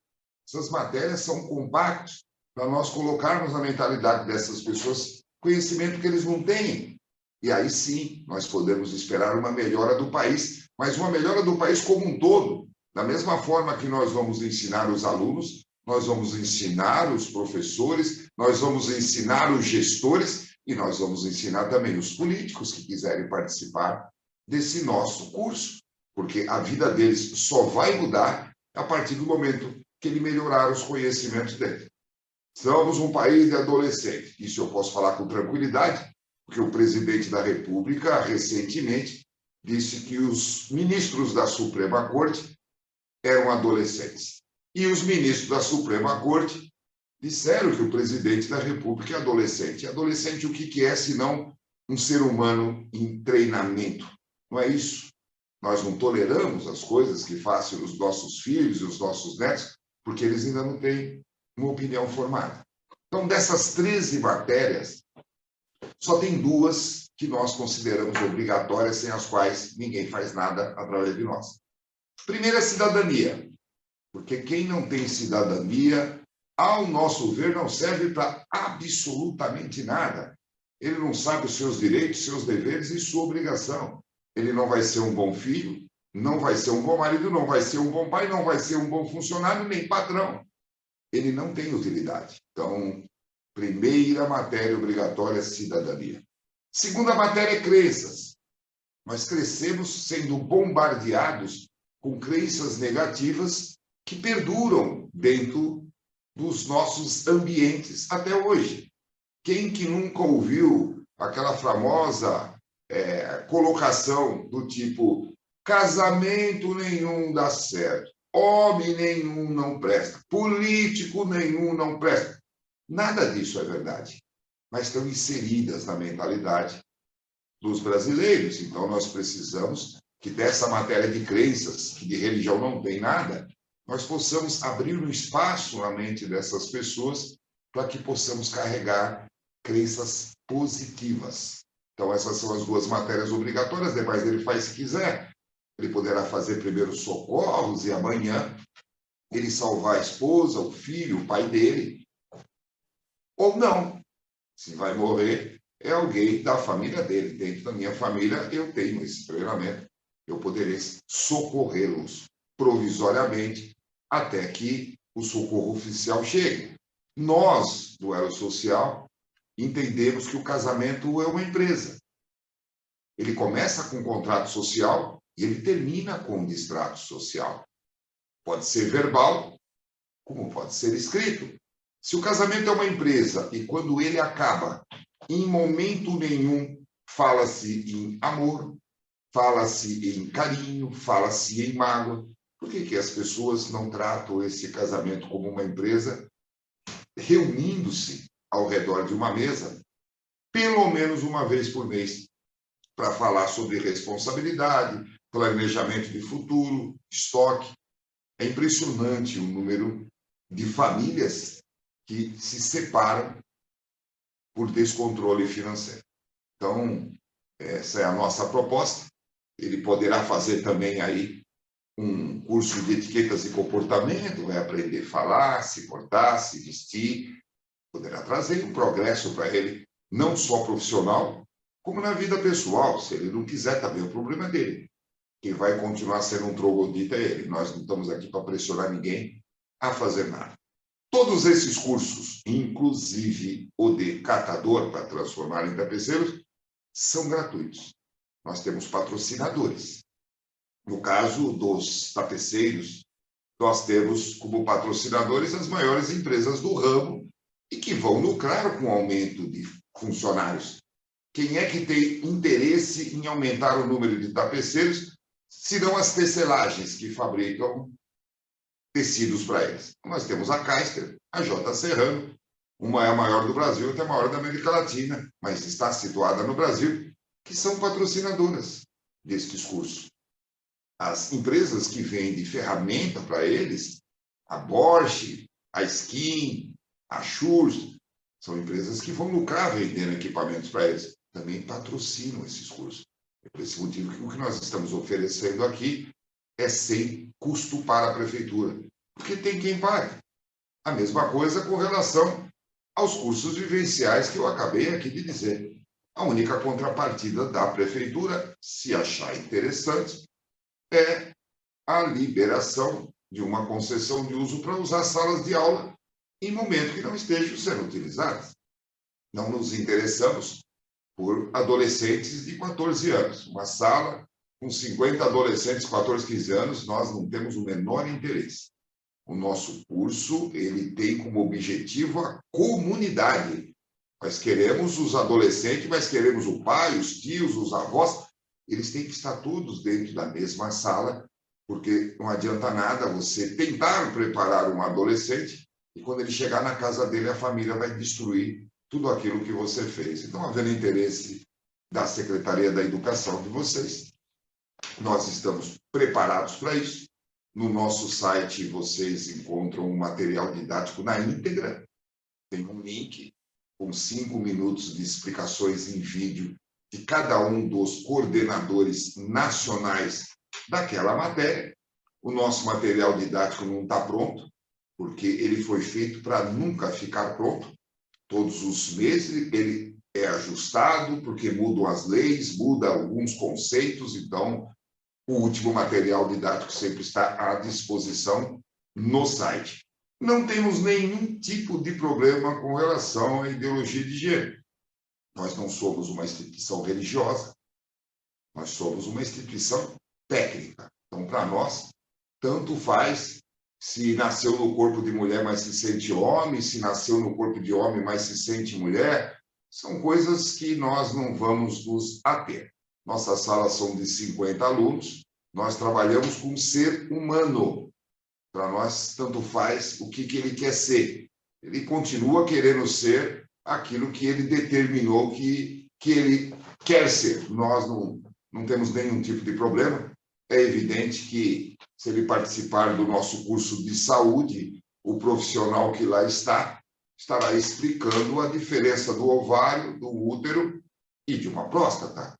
Speaker 2: Essas matérias são compactos para nós colocarmos na mentalidade dessas pessoas conhecimento que eles não têm. E aí sim, nós podemos esperar uma melhora do país, mas uma melhora do país como um todo. Da mesma forma que nós vamos ensinar os alunos, nós vamos ensinar os professores, nós vamos ensinar os gestores e nós vamos ensinar também os políticos que quiserem participar desse nosso curso, porque a vida deles só vai mudar a partir do momento que ele melhorar os conhecimentos dele. Somos um país de adolescentes. Isso eu posso falar com tranquilidade, porque o presidente da República, recentemente, disse que os ministros da Suprema Corte eram adolescentes. E os ministros da Suprema Corte disseram que o presidente da República é adolescente. Adolescente, o que é, senão um ser humano em treinamento? Não é isso? Nós não toleramos as coisas que fazem os nossos filhos e os nossos netos, porque eles ainda não têm uma opinião formada. Então, dessas 13 matérias, só tem 2 que nós consideramos obrigatórias, sem as quais ninguém faz nada através de nós. Primeiro é cidadania, porque quem não tem cidadania, ao nosso ver, não serve para absolutamente nada. Ele não sabe os seus direitos, seus deveres e sua obrigação. Ele não vai ser um bom filho, não vai ser um bom marido, não vai ser um bom pai, não vai ser um bom funcionário, nem patrão. Ele não tem utilidade. Então, primeira matéria obrigatória é cidadania. Segunda matéria é crenças. Nós crescemos sendo bombardeados com crenças negativas que perduram dentro dos nossos ambientes até hoje. Quem que nunca ouviu aquela famosa colocação do tipo casamento nenhum dá certo, homem nenhum não presta, político nenhum não presta? Nada disso é verdade, mas estão inseridas na mentalidade dos brasileiros. Então, nós precisamos que dessa matéria de crenças, que de religião não tem nada, nós possamos abrir um espaço na mente dessas pessoas para que possamos carregar crenças positivas. Então, essas são as 2 matérias obrigatórias, demais ele faz se quiser. Ele poderá fazer primeiros socorros e amanhã ele salvar a esposa, o filho, o pai dele. Ou não. Se vai morrer, é alguém da família dele. Dentro da minha família, eu tenho esse treinamento. Eu poderei socorrê-los provisoriamente até que o socorro oficial chegue. Nós, do Elo Social, entendemos que o casamento é uma empresa. Ele começa com um contrato social e ele termina com um distrato social. Pode ser verbal, como pode ser escrito. Se o casamento é uma empresa e quando ele acaba, em momento nenhum fala-se em amor, fala-se em carinho, fala-se em mágoa. Por que as pessoas não tratam esse casamento como uma empresa, reunindo-se ao redor de uma mesa, pelo menos uma vez por mês, para falar sobre responsabilidade, planejamento de futuro, estoque? É impressionante o número de famílias que se separam por descontrole financeiro. Então, essa é a nossa proposta. Ele poderá fazer também aí um curso de etiquetas e comportamento, vai aprender a falar, se portar, se vestir, poderá trazer um progresso para ele, não só profissional, como na vida pessoal. Se ele não quiser, também o problema é dele. Quem vai continuar sendo um troglodita é ele. Nós não estamos aqui para pressionar ninguém a fazer nada. Todos esses cursos, inclusive o de catador para transformar em tapeceiros, são gratuitos. Nós temos patrocinadores. No caso dos tapeceiros, nós temos como patrocinadores as maiores empresas do ramo e que vão lucrar com o aumento de funcionários. Quem é que tem interesse em aumentar o número de tapeceiros, se não as tecelagens que fabricam tecidos para eles? Nós temos a Caister, a J. Serrano, uma é a maior do Brasil, outra é a maior da América Latina, mas está situada no Brasil, que são patrocinadoras destes cursos. As empresas que vendem ferramenta para eles, a Bosch, a Skin, a Schurz, são empresas que vão lucrar vendendo equipamentos para eles. Também patrocinam esses cursos. É por esse motivo que o que nós estamos oferecendo aqui é sem custo para a prefeitura, porque tem quem pague. A mesma coisa com relação aos cursos vivenciais que eu acabei aqui de dizer. A única contrapartida da prefeitura, se achar interessante, é a liberação de uma concessão de uso para usar salas de aula em momento que não estejam sendo utilizadas. Não nos interessamos por adolescentes de 14 anos. Uma sala com 50 adolescentes, 14, 15 anos, nós não temos o menor interesse. O nosso curso, ele tem como objetivo a comunidade. Nós queremos os adolescentes, mas queremos o pai, os tios, os avós. Eles têm que estar todos dentro da mesma sala, porque não adianta nada você tentar preparar um adolescente e quando ele chegar na casa dele, a família vai destruir tudo aquilo que você fez. Então, havendo interesse da Secretaria da Educação de vocês, nós estamos preparados para isso. No nosso site, vocês encontram um material didático na íntegra. Tem um link com 5 minutos de explicações em vídeo de cada um dos coordenadores nacionais daquela matéria. O nosso material didático não está pronto, porque ele foi feito para nunca ficar pronto. Todos os meses ele é ajustado, porque mudam as leis, mudam alguns conceitos, então o último material didático sempre está à disposição no site. Não temos nenhum tipo de problema com relação à ideologia de gênero. Nós não somos uma instituição religiosa, nós somos uma instituição técnica. Então, para nós, tanto faz se nasceu no corpo de mulher, mas se sente homem, se nasceu no corpo de homem, mas se sente mulher. São coisas que nós não vamos nos ater. Nossas salas são de 50 alunos, nós trabalhamos com um ser humano. Para nós, tanto faz o que ele quer ser. Ele continua querendo ser aquilo que ele determinou que ele quer ser. Nós não temos nenhum tipo de problema. É evidente que, se ele participar do nosso curso de saúde, o profissional que lá estará explicando a diferença do ovário, do útero e de uma próstata.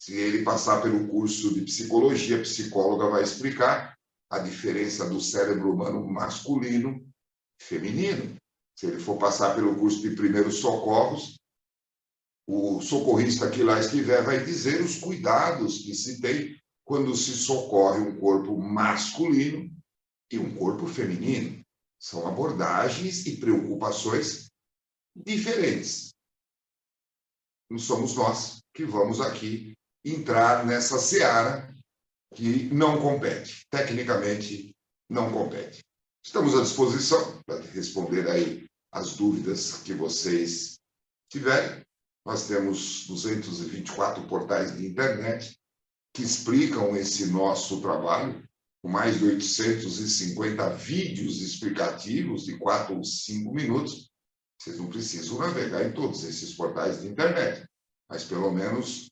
Speaker 2: Se ele passar pelo curso de psicologia, a psicóloga vai explicar a diferença do cérebro humano masculino e feminino. Se ele for passar pelo curso de primeiros socorros, o socorrista que lá estiver vai dizer os cuidados que se tem quando se socorre um corpo masculino e um corpo feminino. São abordagens e preocupações diferentes. Não somos nós que vamos aqui entrar nessa seara que não compete, tecnicamente não compete. Estamos à disposição para responder aí as dúvidas que vocês tiverem. Nós temos 224 portais de internet que explicam esse nosso trabalho, com mais de 850 vídeos explicativos de 4 ou 5 minutos. Vocês não precisam navegar em todos esses portais de internet, mas pelo menos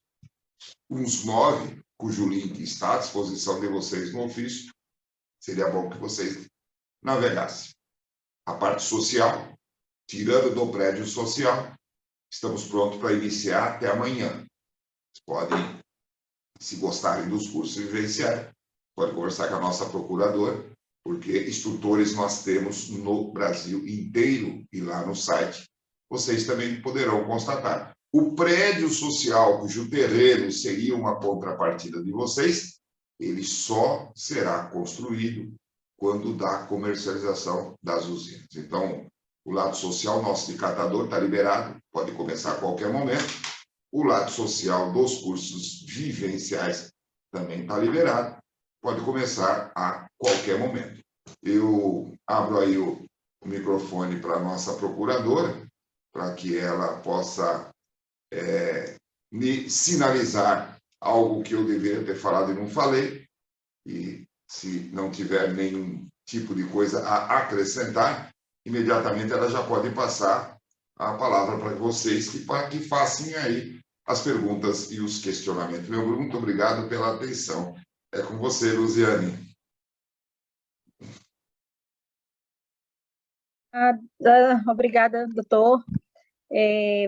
Speaker 2: uns 9, cujo link está à disposição de vocês no ofício, seria bom que vocês navegassem. A parte social, tirando do prédio social, estamos prontos para iniciar até amanhã. Vocês podem, se gostarem dos cursos vivenciais, podem conversar com a nossa procuradora, porque instrutores nós temos no Brasil inteiro e lá no site vocês também poderão constatar. O prédio social, cujo terreno seria uma contrapartida de vocês, ele só será construído quando da comercialização das usinas. Então, o lado social nosso de catador está liberado, pode começar a qualquer momento. O lado social dos cursos vivenciais também está liberado, pode começar a qualquer momento. Eu abro aí o microfone para a nossa procuradora, para que ela possa me sinalizar algo que eu deveria ter falado e não falei, e se não tiver nenhum tipo de coisa a acrescentar, imediatamente ela já pode passar a palavra para vocês, para que façam aí as perguntas e os questionamentos. Meu muito obrigado pela atenção. É com você, Luziane.
Speaker 3: Obrigada, doutor.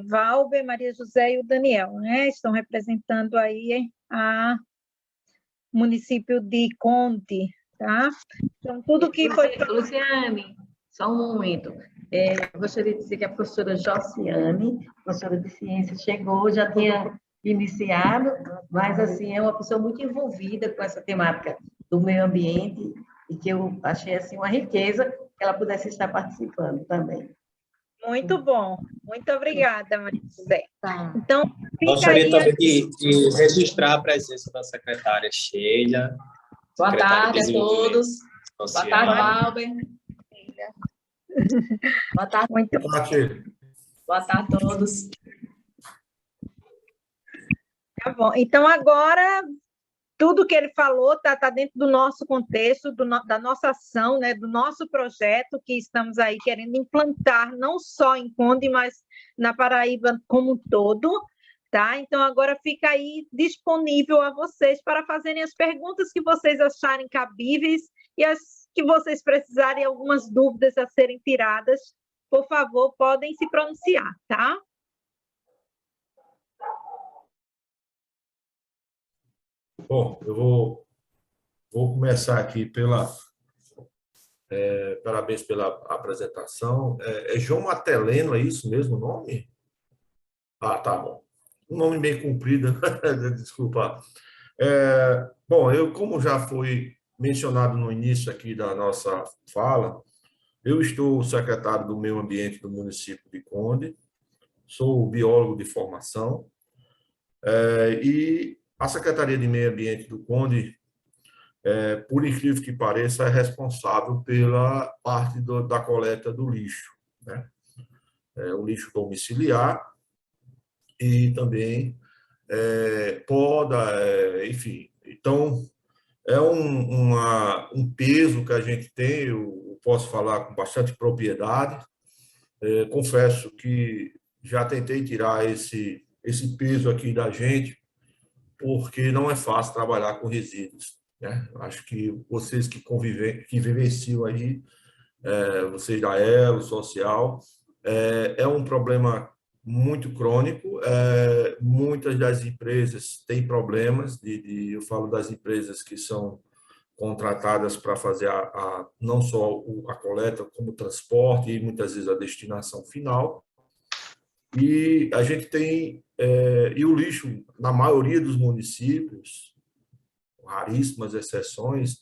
Speaker 3: Valber, Maria José e o Daniel, né? Estão representando aí o município de Conde, tá? Então, tudo que foi...
Speaker 4: Luciane, só um momento. Eu gostaria de dizer que a professora Josiane, professora de ciências, chegou, já tinha iniciado, mas, assim, é uma pessoa muito envolvida com essa temática do meio ambiente e que eu achei, assim, uma riqueza que ela pudesse estar participando também.
Speaker 3: Muito bom. Muito obrigada, Maria José.
Speaker 4: Tá.
Speaker 3: Então,
Speaker 5: gostaria também de registrar a presença da secretária Sheila.
Speaker 4: Boa tarde a todos.
Speaker 5: Social.
Speaker 4: Boa tarde, Valber. Boa tarde.
Speaker 3: Muito
Speaker 4: bom. Boa tarde a todos.
Speaker 3: Tá bom. Então, agora, tudo que ele falou está dentro do nosso contexto, da nossa ação, né, do nosso projeto que estamos aí querendo implantar, não só em Conde, mas na Paraíba como um todo, tá? Então, agora fica aí disponível a vocês para fazerem as perguntas que vocês acharem cabíveis e as que vocês precisarem, algumas dúvidas a serem tiradas, por favor, podem se pronunciar, tá?
Speaker 6: Bom, eu vou começar aqui parabéns pela apresentação. É João Mateleno, é isso mesmo o nome? Ah, tá bom. Um nome meio comprido, desculpa. Bom, como já foi mencionado no início aqui da nossa fala, eu estou secretário do Meio Ambiente do município de Conde, sou biólogo de formação, e a Secretaria de Meio Ambiente do Conde, por incrível que pareça, é responsável pela parte da coleta do lixo, né? O lixo domiciliar e também poda, enfim. Então, é um peso que a gente tem, eu posso falar com bastante propriedade. Confesso que já tentei tirar esse peso aqui da gente, porque não é fácil trabalhar com resíduos, né? Acho que vocês que vivenciam aí, vocês da Elo Social, é um problema muito crônico. Muitas das empresas têm problemas, eu falo das empresas que são contratadas para fazer não só a coleta, como o transporte e muitas vezes a destinação final. E a gente tem, e o lixo, na maioria dos municípios, raríssimas exceções,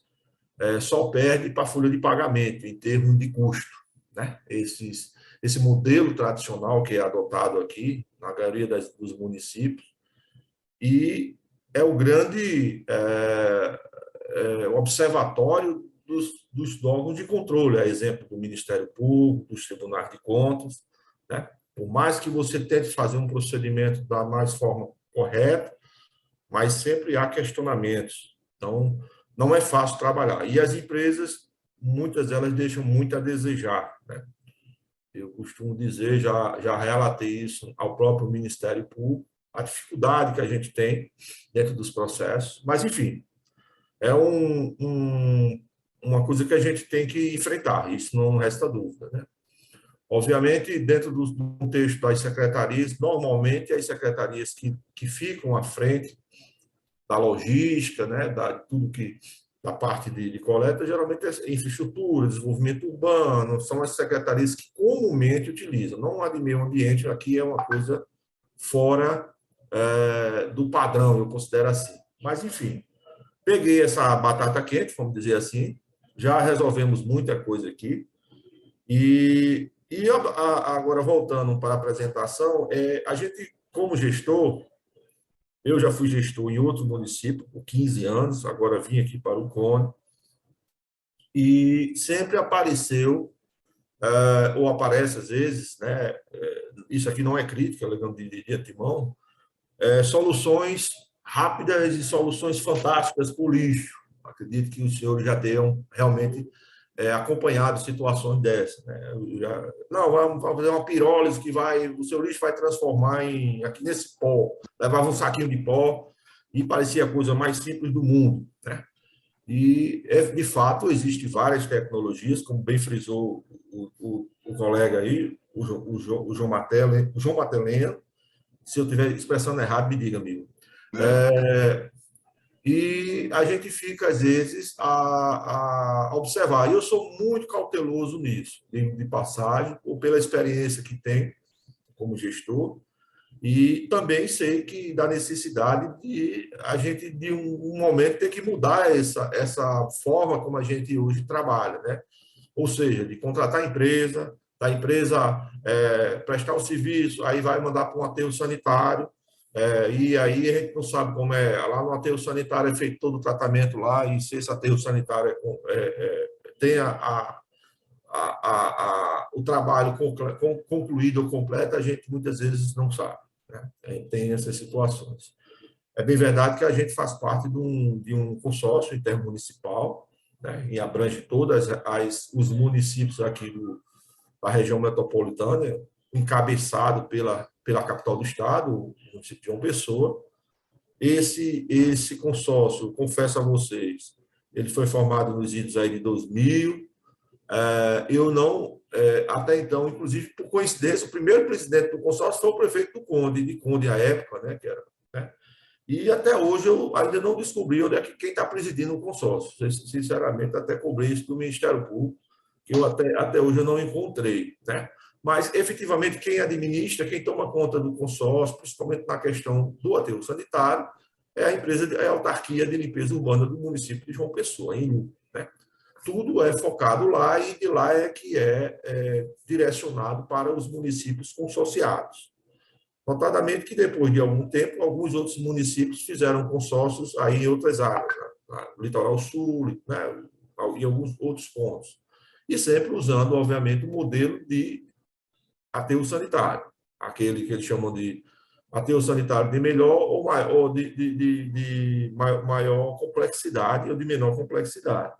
Speaker 6: só perde para a folha de pagamento em termos de custo, né? Esse modelo tradicional que é adotado aqui, na maioria dos municípios, e é o grande observatório dos órgãos de controle, a exemplo do Ministério Público, dos tribunais de contas, né? Por mais que você tente fazer um procedimento da mais forma correta, mas sempre há questionamentos. Então, não é fácil trabalhar. E as empresas, muitas delas deixam muito a desejar, né? Eu costumo dizer, já relatei isso ao próprio Ministério Público, a dificuldade que a gente tem dentro dos processos, mas, enfim, é uma coisa que a gente tem que enfrentar, isso não resta dúvida, né? Obviamente, dentro do contexto das secretarias, normalmente as secretarias que ficam à frente da logística, né, da parte de coleta, geralmente é infraestrutura, desenvolvimento urbano, são as secretarias que comumente utilizam. Não há de meio ambiente, aqui é uma coisa fora do padrão, eu considero assim. Mas, enfim, peguei essa batata quente, vamos dizer assim, já resolvemos muita coisa aqui. E agora, voltando para a apresentação, a gente, como gestor, eu já fui gestor em outro município por 15 anos, agora vim aqui para o Cone, e sempre apareceu, ou aparece às vezes, né, isso aqui não é crítica, alegando de antemão, soluções rápidas e soluções fantásticas para o lixo. Acredito que os senhores já tenham realmente acompanhado situações dessas, né? Não, vamos fazer uma pirólise que o seu lixo vai transformar aqui nesse pó. Levava um saquinho de pó e parecia a coisa mais simples do mundo, né? E, de fato, existem várias tecnologias, como bem frisou o colega aí, o João Matelena. Se eu estiver expressando errado, me diga, amigo. E a gente fica, às vezes, a observar. E eu sou muito cauteloso nisso, de passagem, ou pela experiência que tenho como gestor, e também sei que da necessidade de a gente, de um momento, ter que mudar essa forma como a gente hoje trabalha, né? Ou seja, de contratar a empresa, da empresa prestar o serviço, aí vai mandar para um aterro sanitário, e aí a gente não sabe como é. Lá no aterro sanitário é feito todo o tratamento lá, e se esse aterro sanitário tem o trabalho concluído ou completo, a gente muitas vezes não sabe, né? Tem essas situações. É bem verdade que a gente faz parte de um consórcio intermunicipal, né, e abrange todos os municípios aqui da região metropolitana, encabeçado pela capital do estado, o município de João Pessoa. Esse consórcio, confesso a vocês, ele foi formado nos idos aí de 2000. Eu não, até então, inclusive, por coincidência, o primeiro presidente do consórcio foi o prefeito do Conde, de Conde à época, né, que era, né? E até hoje eu ainda não descobri onde é quem está presidindo o consórcio. Sinceramente, até cobrei isso do Ministério Público, que eu até hoje eu não encontrei, né? Mas, efetivamente, quem administra, quem toma conta do consórcio, principalmente na questão do aterro sanitário, é a autarquia de limpeza urbana do município de João Pessoa, né? Tudo é focado lá e de lá é que é direcionado para os municípios consorciados. Notadamente que, depois de algum tempo, alguns outros municípios fizeram consórcios aí em outras áreas, né? No Litoral Sul, né? E alguns outros pontos. E sempre usando, obviamente, o modelo de aterro sanitário, aquele que eles chamam de aterro sanitário de melhor ou de maior complexidade ou de menor complexidade.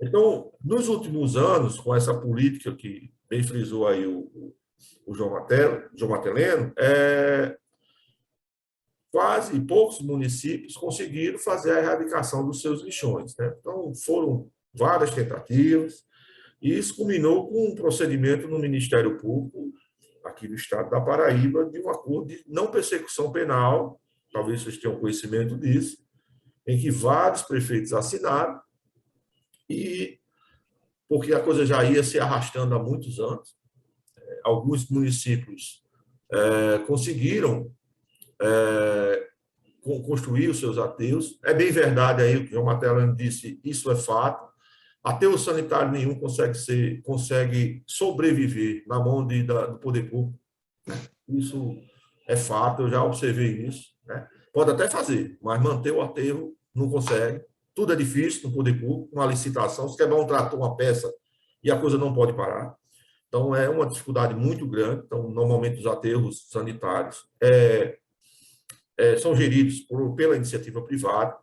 Speaker 6: Então, nos últimos anos, com essa política que bem frisou aí o João Mateleno, quase poucos municípios conseguiram fazer a erradicação dos seus lixões, né? Então, foram várias tentativas, e isso culminou com um procedimento no Ministério Público, aqui do estado da Paraíba, de um acordo de não persecução penal, talvez vocês tenham conhecimento disso, em que vários prefeitos assinaram, e porque a coisa já ia se arrastando há muitos anos, alguns municípios conseguiram construir os seus aterros. É bem verdade aí o que o João Matelano disse, isso é fato. Aterro sanitário nenhum consegue sobreviver na mão do poder público. Isso é fato, eu já observei isso, né? Pode até fazer, mas manter o aterro não consegue. Tudo é difícil no poder público, uma licitação, se quebrar um trator, uma peça, e a coisa não pode parar. Então, é uma dificuldade muito grande. Então, normalmente, os aterros sanitários são geridos pela iniciativa privada.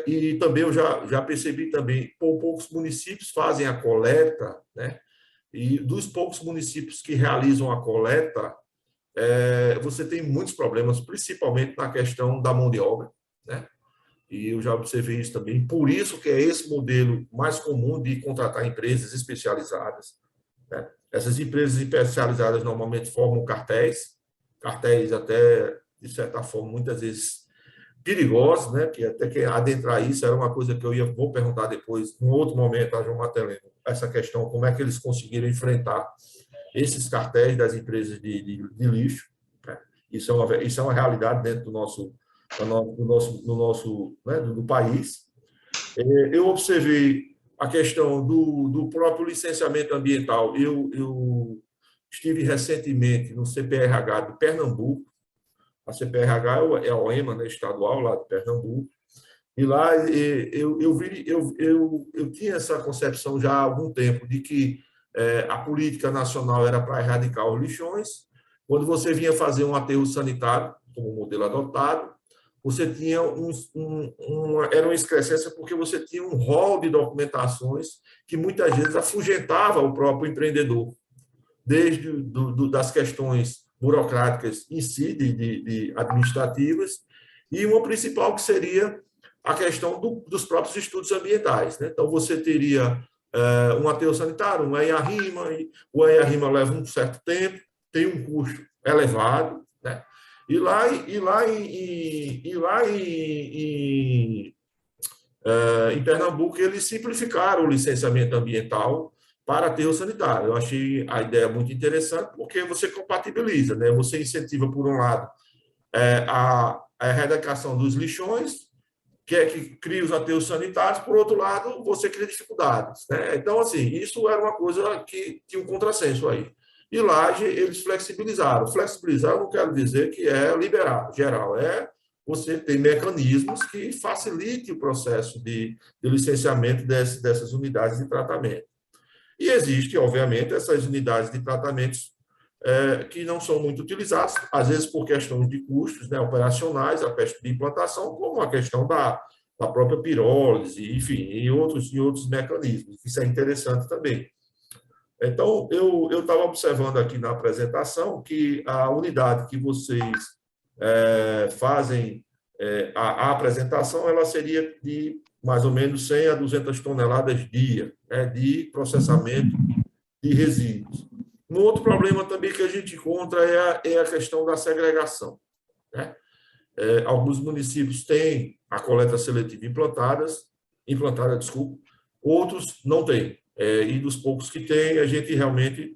Speaker 6: E também eu já percebi também, poucos municípios fazem a coleta, né? E dos poucos municípios que realizam a coleta, você tem muitos problemas, principalmente na questão da mão de obra, né? E eu já observei isso também. Por isso que é esse modelo mais comum de contratar empresas especializadas, né? Essas empresas especializadas normalmente formam cartéis até, de certa forma, muitas vezes perigosos, né? Que até que adentrar isso era uma coisa que vou perguntar depois, em outro momento, a João Mateleno, essa questão, como é que eles conseguiram enfrentar esses cartéis das empresas de lixo, né? Isso é uma realidade dentro do nosso né, do país. Eu observei a questão do próprio licenciamento ambiental. Eu estive recentemente no CPRH de Pernambuco. A CPRH é a OEMA, né, estadual, lá de Pernambuco. E lá eu tinha essa concepção já há algum tempo de que a política nacional era para erradicar os lixões. Quando você vinha fazer um aterro sanitário, como modelo adotado, você tinha era uma excrescência porque você tinha um rol de documentações que muitas vezes afugentava o próprio empreendedor, desde das questões burocráticas em si, de administrativas, e uma principal que seria a questão dos próprios estudos ambientais, né? Então, você teria um aterro sanitário, um EIA-RIMA, o EIA-RIMA leva um certo tempo, tem um custo elevado, né? E lá em Pernambuco, eles simplificaram o licenciamento ambiental para aterro sanitário. Eu achei a ideia muito interessante, porque você compatibiliza, né? Você incentiva, por um lado, a erradicação dos lixões, que cria os aterros sanitários, por outro lado, você cria dificuldades, né? Então, assim, isso era uma coisa que tinha um contrassenso aí. E lá eles flexibilizaram. Flexibilizar não quero dizer que é liberar, geral, você ter mecanismos que facilitem o processo de licenciamento dessas unidades de tratamento. E existe, obviamente, essas unidades de tratamentos que não são muito utilizadas, às vezes por questões de custos, né, operacionais, a questão de implantação, como a questão da própria pirólise, enfim, e outros mecanismos. Isso é interessante também. Então, eu estava observando aqui na apresentação que a unidade que vocês fazem a apresentação, ela seria de mais ou menos 100 a 200 toneladas dia, né, de processamento de resíduos. Um outro problema também que a gente encontra é a questão da segregação, né? Alguns municípios têm a coleta seletiva implantada, outros não têm. E dos poucos que têm, a gente realmente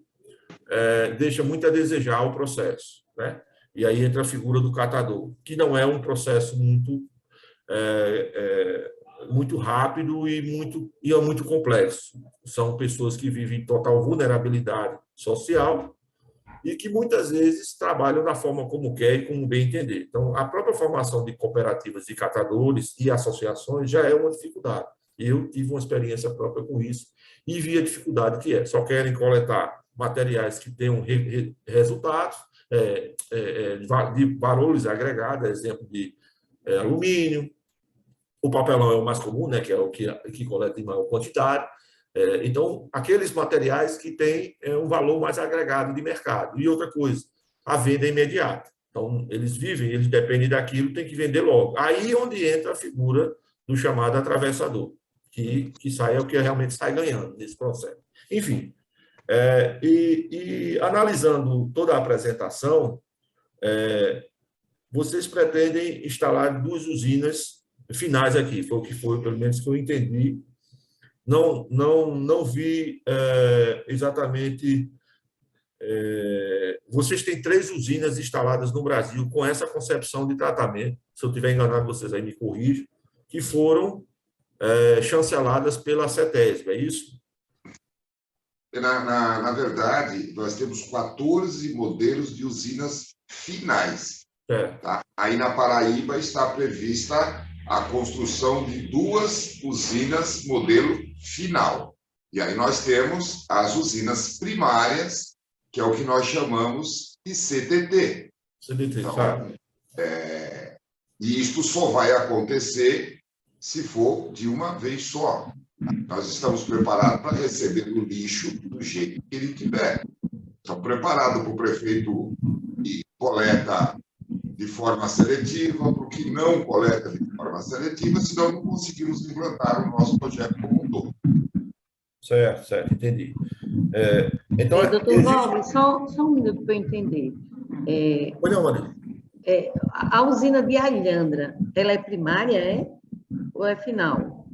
Speaker 6: deixa muito a desejar o processo, né? E aí entra a figura do catador, que não é um processo muito rápido e é muito complexo. São pessoas que vivem em total vulnerabilidade social e que muitas vezes trabalham da forma como quer e como bem entender. Então, a própria formação de cooperativas de catadores e associações já é uma dificuldade. Eu tive uma experiência própria com isso e vi a dificuldade que é. Só querem coletar materiais que tenham resultados de valores agregados, exemplo de alumínio. O papelão é o mais comum, né, que é o que coleta em maior quantidade. Então, aqueles materiais que têm um valor mais agregado de mercado. E outra coisa, a venda imediata. Então, eles dependem daquilo, tem que vender logo. Aí onde entra a figura do chamado atravessador, que é o que realmente sai ganhando nesse processo. Enfim, analisando toda a apresentação, vocês pretendem instalar 2 usinas finais aqui, foi o que foi, pelo menos que eu entendi. Não vi exatamente. Vocês têm 3 usinas instaladas no Brasil com essa concepção de tratamento, se eu estiver enganado, vocês aí me corrijam, que foram chanceladas pela CETESB, é isso?
Speaker 2: Na verdade, nós temos 14 modelos de usinas finais.
Speaker 6: É.
Speaker 2: Tá? Aí na Paraíba está prevista a construção de 2 usinas modelo final. E aí nós temos as usinas primárias, que é o que nós chamamos de CTT.
Speaker 6: CDT,
Speaker 2: Então,
Speaker 6: sabe?
Speaker 2: e isto só vai acontecer se for de uma vez só. Nós estamos preparados para receber o lixo do jeito que ele tiver. Estamos preparados para o prefeito que coleta de forma seletiva, para o que não coleta de forma seletiva, senão não conseguimos implantar o nosso projeto como um todo.
Speaker 6: Certo, entendi. Então,
Speaker 4: Doutor Valber, só um minuto para eu entender.
Speaker 6: Oi, não, Maria.
Speaker 4: A usina de Alhandra, ela é primária, ou é final?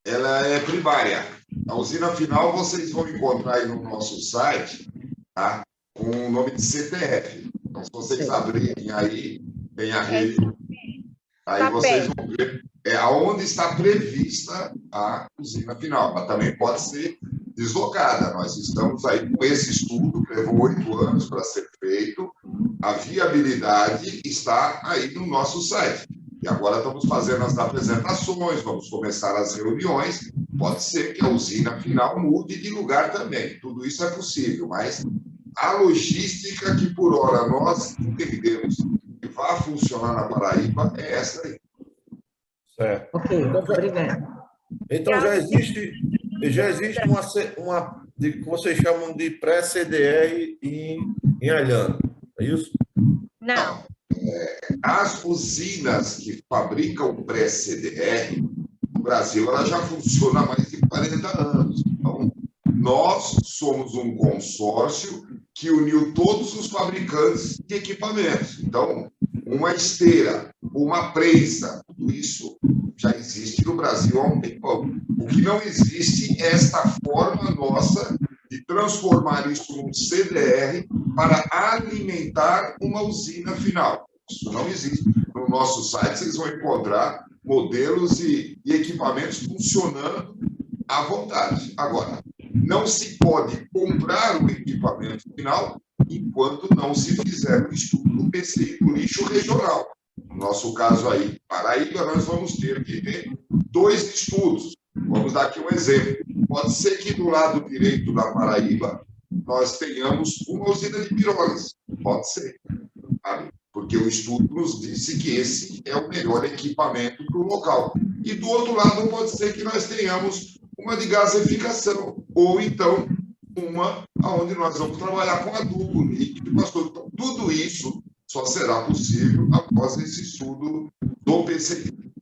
Speaker 2: Ela é primária. A usina final vocês vão encontrar aí no nosso site, tá? Com o nome de CTF. Então, se vocês abrirem aí, tem a rede. Aí vocês vão ver aonde está prevista a usina final. Mas também pode ser deslocada. Nós estamos aí com esse estudo, que levou 8 anos para ser feito. A viabilidade está aí no nosso site. E agora estamos fazendo as apresentações, vamos começar as reuniões. Pode ser que a usina final mude de lugar também. Tudo isso é possível, mas a logística que, por hora, nós entendemos que vai funcionar na Paraíba é essa aí.
Speaker 6: Certo.
Speaker 4: Ok, obrigado.
Speaker 6: Então, já existe uma que vocês chamam de pré-CDR em Alhandra, é isso?
Speaker 3: Não.
Speaker 2: As usinas que fabricam pré-CDR, no Brasil, ela já funciona há mais de 40 anos. Então, nós somos um consórcio que uniu todos os fabricantes de equipamentos. Então, uma esteira, uma prensa, tudo isso já existe no Brasil há um tempão. O que não existe é esta forma nossa de transformar isso num CDR para alimentar uma usina final. Isso não existe. No nosso site vocês vão encontrar modelos e equipamentos funcionando à vontade. Agora, não se pode comprar o equipamento final enquanto não se fizer o estudo do PCI do lixo regional. No nosso caso aí, Paraíba, nós vamos ter que ter 2 estudos. Vamos dar aqui um exemplo. Pode ser que do lado direito da Paraíba nós tenhamos uma usina de pirólise. Pode ser, sabe? Porque o estudo nos disse que esse é o melhor equipamento para o local. E do outro lado pode ser que nós tenhamos uma de gaseificação, ou então uma onde nós vamos trabalhar com adubo líquido. Então, tudo isso só será possível após esse estudo do PCI.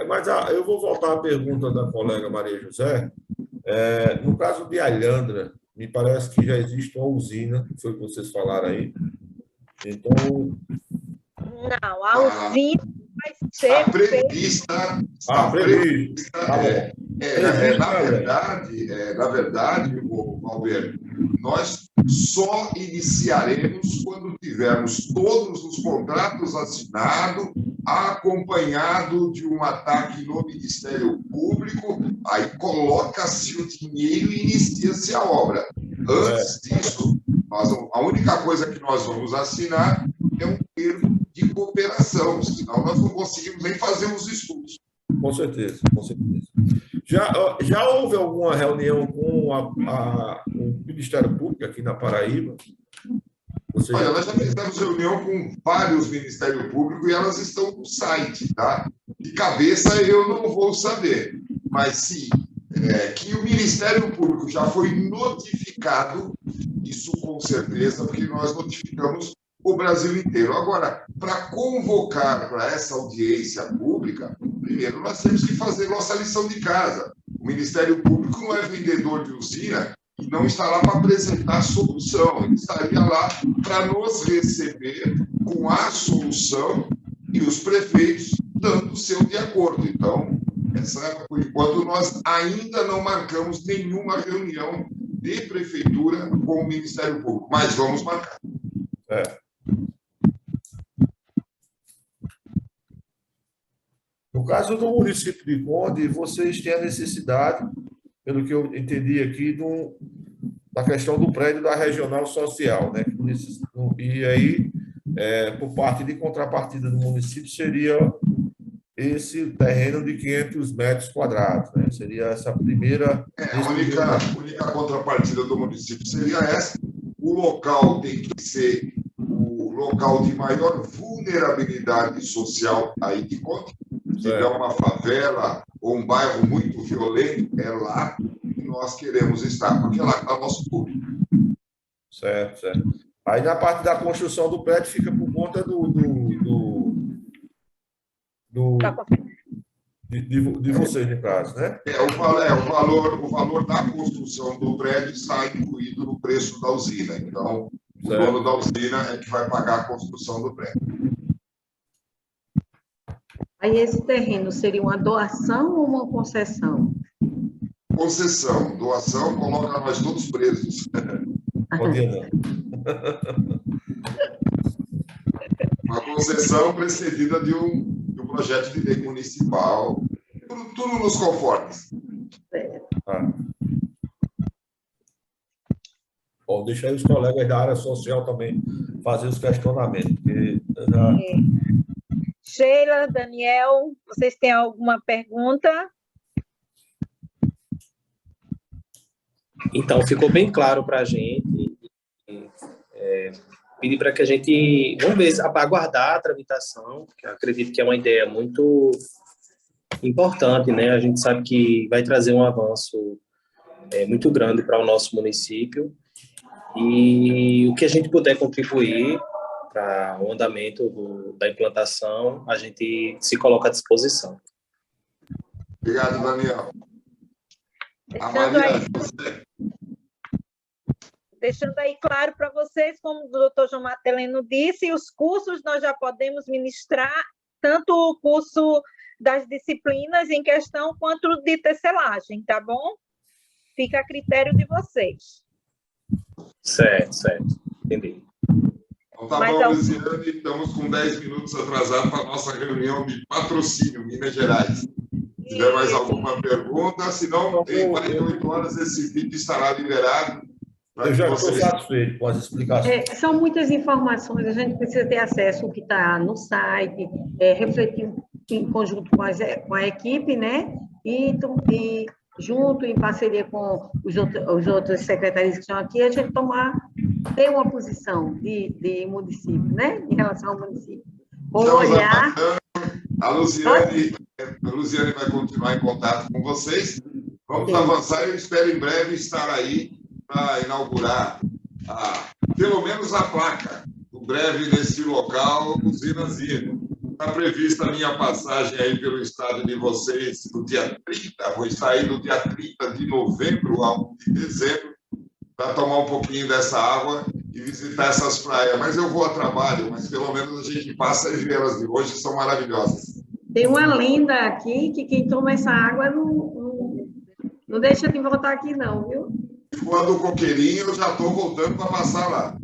Speaker 6: Mas eu vou voltar à pergunta da colega Maria José. No caso de Alhandra, me parece que já existe uma usina, que foi o que vocês falaram aí. Então...
Speaker 3: Não, a usina vai ser
Speaker 2: prevista. Na verdade, Alberto, nós só iniciaremos quando tivermos todos os contratos assinados, acompanhado de um ataque no Ministério Público, aí coloca-se o dinheiro e inicia-se a obra. Antes disso, a única coisa que nós vamos assinar é um termo de cooperação, senão nós não conseguimos nem fazer os estudos.
Speaker 6: Com certeza. Já houve alguma reunião com o Ministério Público aqui na Paraíba?
Speaker 2: Olha, nós já fizemos reunião com vários Ministérios Públicos e elas estão no site, tá? De cabeça eu não vou saber, mas sim, que o Ministério Público já foi notificado, isso com certeza, porque nós notificamos o Brasil inteiro. Agora, para convocar para essa audiência pública, primeiro nós temos que fazer nossa lição de casa. O Ministério Público não é vendedor de usina e não está lá para apresentar solução. Ele estaria lá para nos receber com a solução e os prefeitos dando o seu de acordo. Então, por enquanto, nós ainda não marcamos nenhuma reunião de prefeitura com o Ministério Público, mas vamos marcar.
Speaker 6: No caso do município de Conde, vocês têm a necessidade, pelo que eu entendi aqui, da questão do prédio da regional social, né? E aí, por parte de contrapartida do município, seria esse terreno de 500 metros quadrados, né? Seria essa primeira...
Speaker 2: A única contrapartida do município seria essa. O local tem que ser o local de maior vulnerabilidade social aí de conta. Se tiver uma favela ou um bairro muito violento, é lá que nós queremos estar, porque lá está o nosso público.
Speaker 6: Certo, certo. Aí, na parte da construção do prédio, fica por conta de vocês, no caso, né?
Speaker 2: O valor da construção do prédio está incluído no preço da usina. Então, o dono da usina é que vai pagar a construção do prédio.
Speaker 4: Aí esse terreno seria uma doação ou uma concessão?
Speaker 2: Concessão. Doação coloca nós todos presos. Uma concessão precedida de um projeto de lei municipal. Tudo nos conformes.
Speaker 6: Bom, deixa aí os colegas da área social também fazer os questionamentos.
Speaker 3: Sheila, Daniel, vocês têm alguma pergunta?
Speaker 5: Então, ficou bem claro para a gente. Pedir para que a gente, vamos ver, aguardar a tramitação, que eu acredito que é uma ideia muito importante, né? A gente sabe que vai trazer um avanço muito grande para o nosso município, e o que a gente puder contribuir para o andamento da implantação, a gente se coloca à disposição.
Speaker 2: Obrigado, Daniel.
Speaker 3: Deixando aí claro para vocês, como o doutor João Mateleno disse, os cursos nós já podemos ministrar, tanto o curso das disciplinas em questão, quanto o de tecelagem, tá bom? Fica a critério de vocês.
Speaker 5: Certo. Entendi.
Speaker 2: Então, tá bom, Luciane, estamos com 10 minutos atrasados para a nossa reunião de patrocínio, Minas Gerais. Se tiver mais alguma pergunta, senão, em 48 horas esse vídeo estará liberado.
Speaker 6: Eu já estou satisfeito com as explicações.
Speaker 4: São muitas informações, a gente precisa ter acesso ao que está no site, refletir em conjunto com a equipe, né? E junto, em parceria com os outros secretarias que estão aqui, a gente ter uma posição de município, né? Em relação ao município. Olhar...
Speaker 2: A Luciane vai continuar em contato com vocês. Vamos avançar. Eu espero em breve estar aí para inaugurar pelo menos a placa do breve nesse local, Usina Zino. Está prevista a minha passagem aí pelo estado de vocês no dia 30, vou sair no dia 30 de novembro ao 1 de dezembro para tomar um pouquinho dessa água e visitar essas praias. Mas eu vou a trabalho, mas pelo menos a gente passa e vê elas de hoje, são maravilhosas.
Speaker 4: Tem uma lenda aqui que quem toma essa água não deixa de voltar aqui não, viu?
Speaker 2: Quando o coqueirinho, eu já estou voltando para passar lá.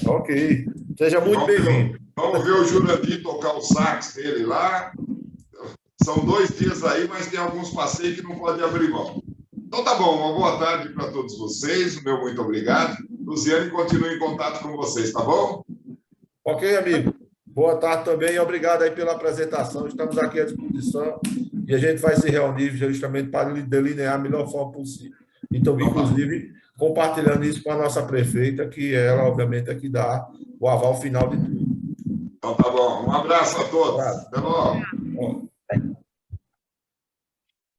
Speaker 6: Ok. Seja muito bem-vindo.
Speaker 2: Vamos ver o Jurandir tocar o sax dele lá. São 2 dias aí, mas tem alguns passeios que não pode abrir mão. Então tá bom, uma boa tarde para todos vocês. O meu muito obrigado. Luciane, continue em contato com vocês, tá bom?
Speaker 6: Ok, amigo. Boa tarde também e obrigado aí pela apresentação. Estamos aqui à disposição e a gente vai se reunir justamente para delinear a melhor forma possível. Então, inclusive, compartilhando isso com a nossa prefeita, que ela, obviamente, é que dá o aval final de tudo.
Speaker 2: Então tá bom. Um abraço a todos. Até logo.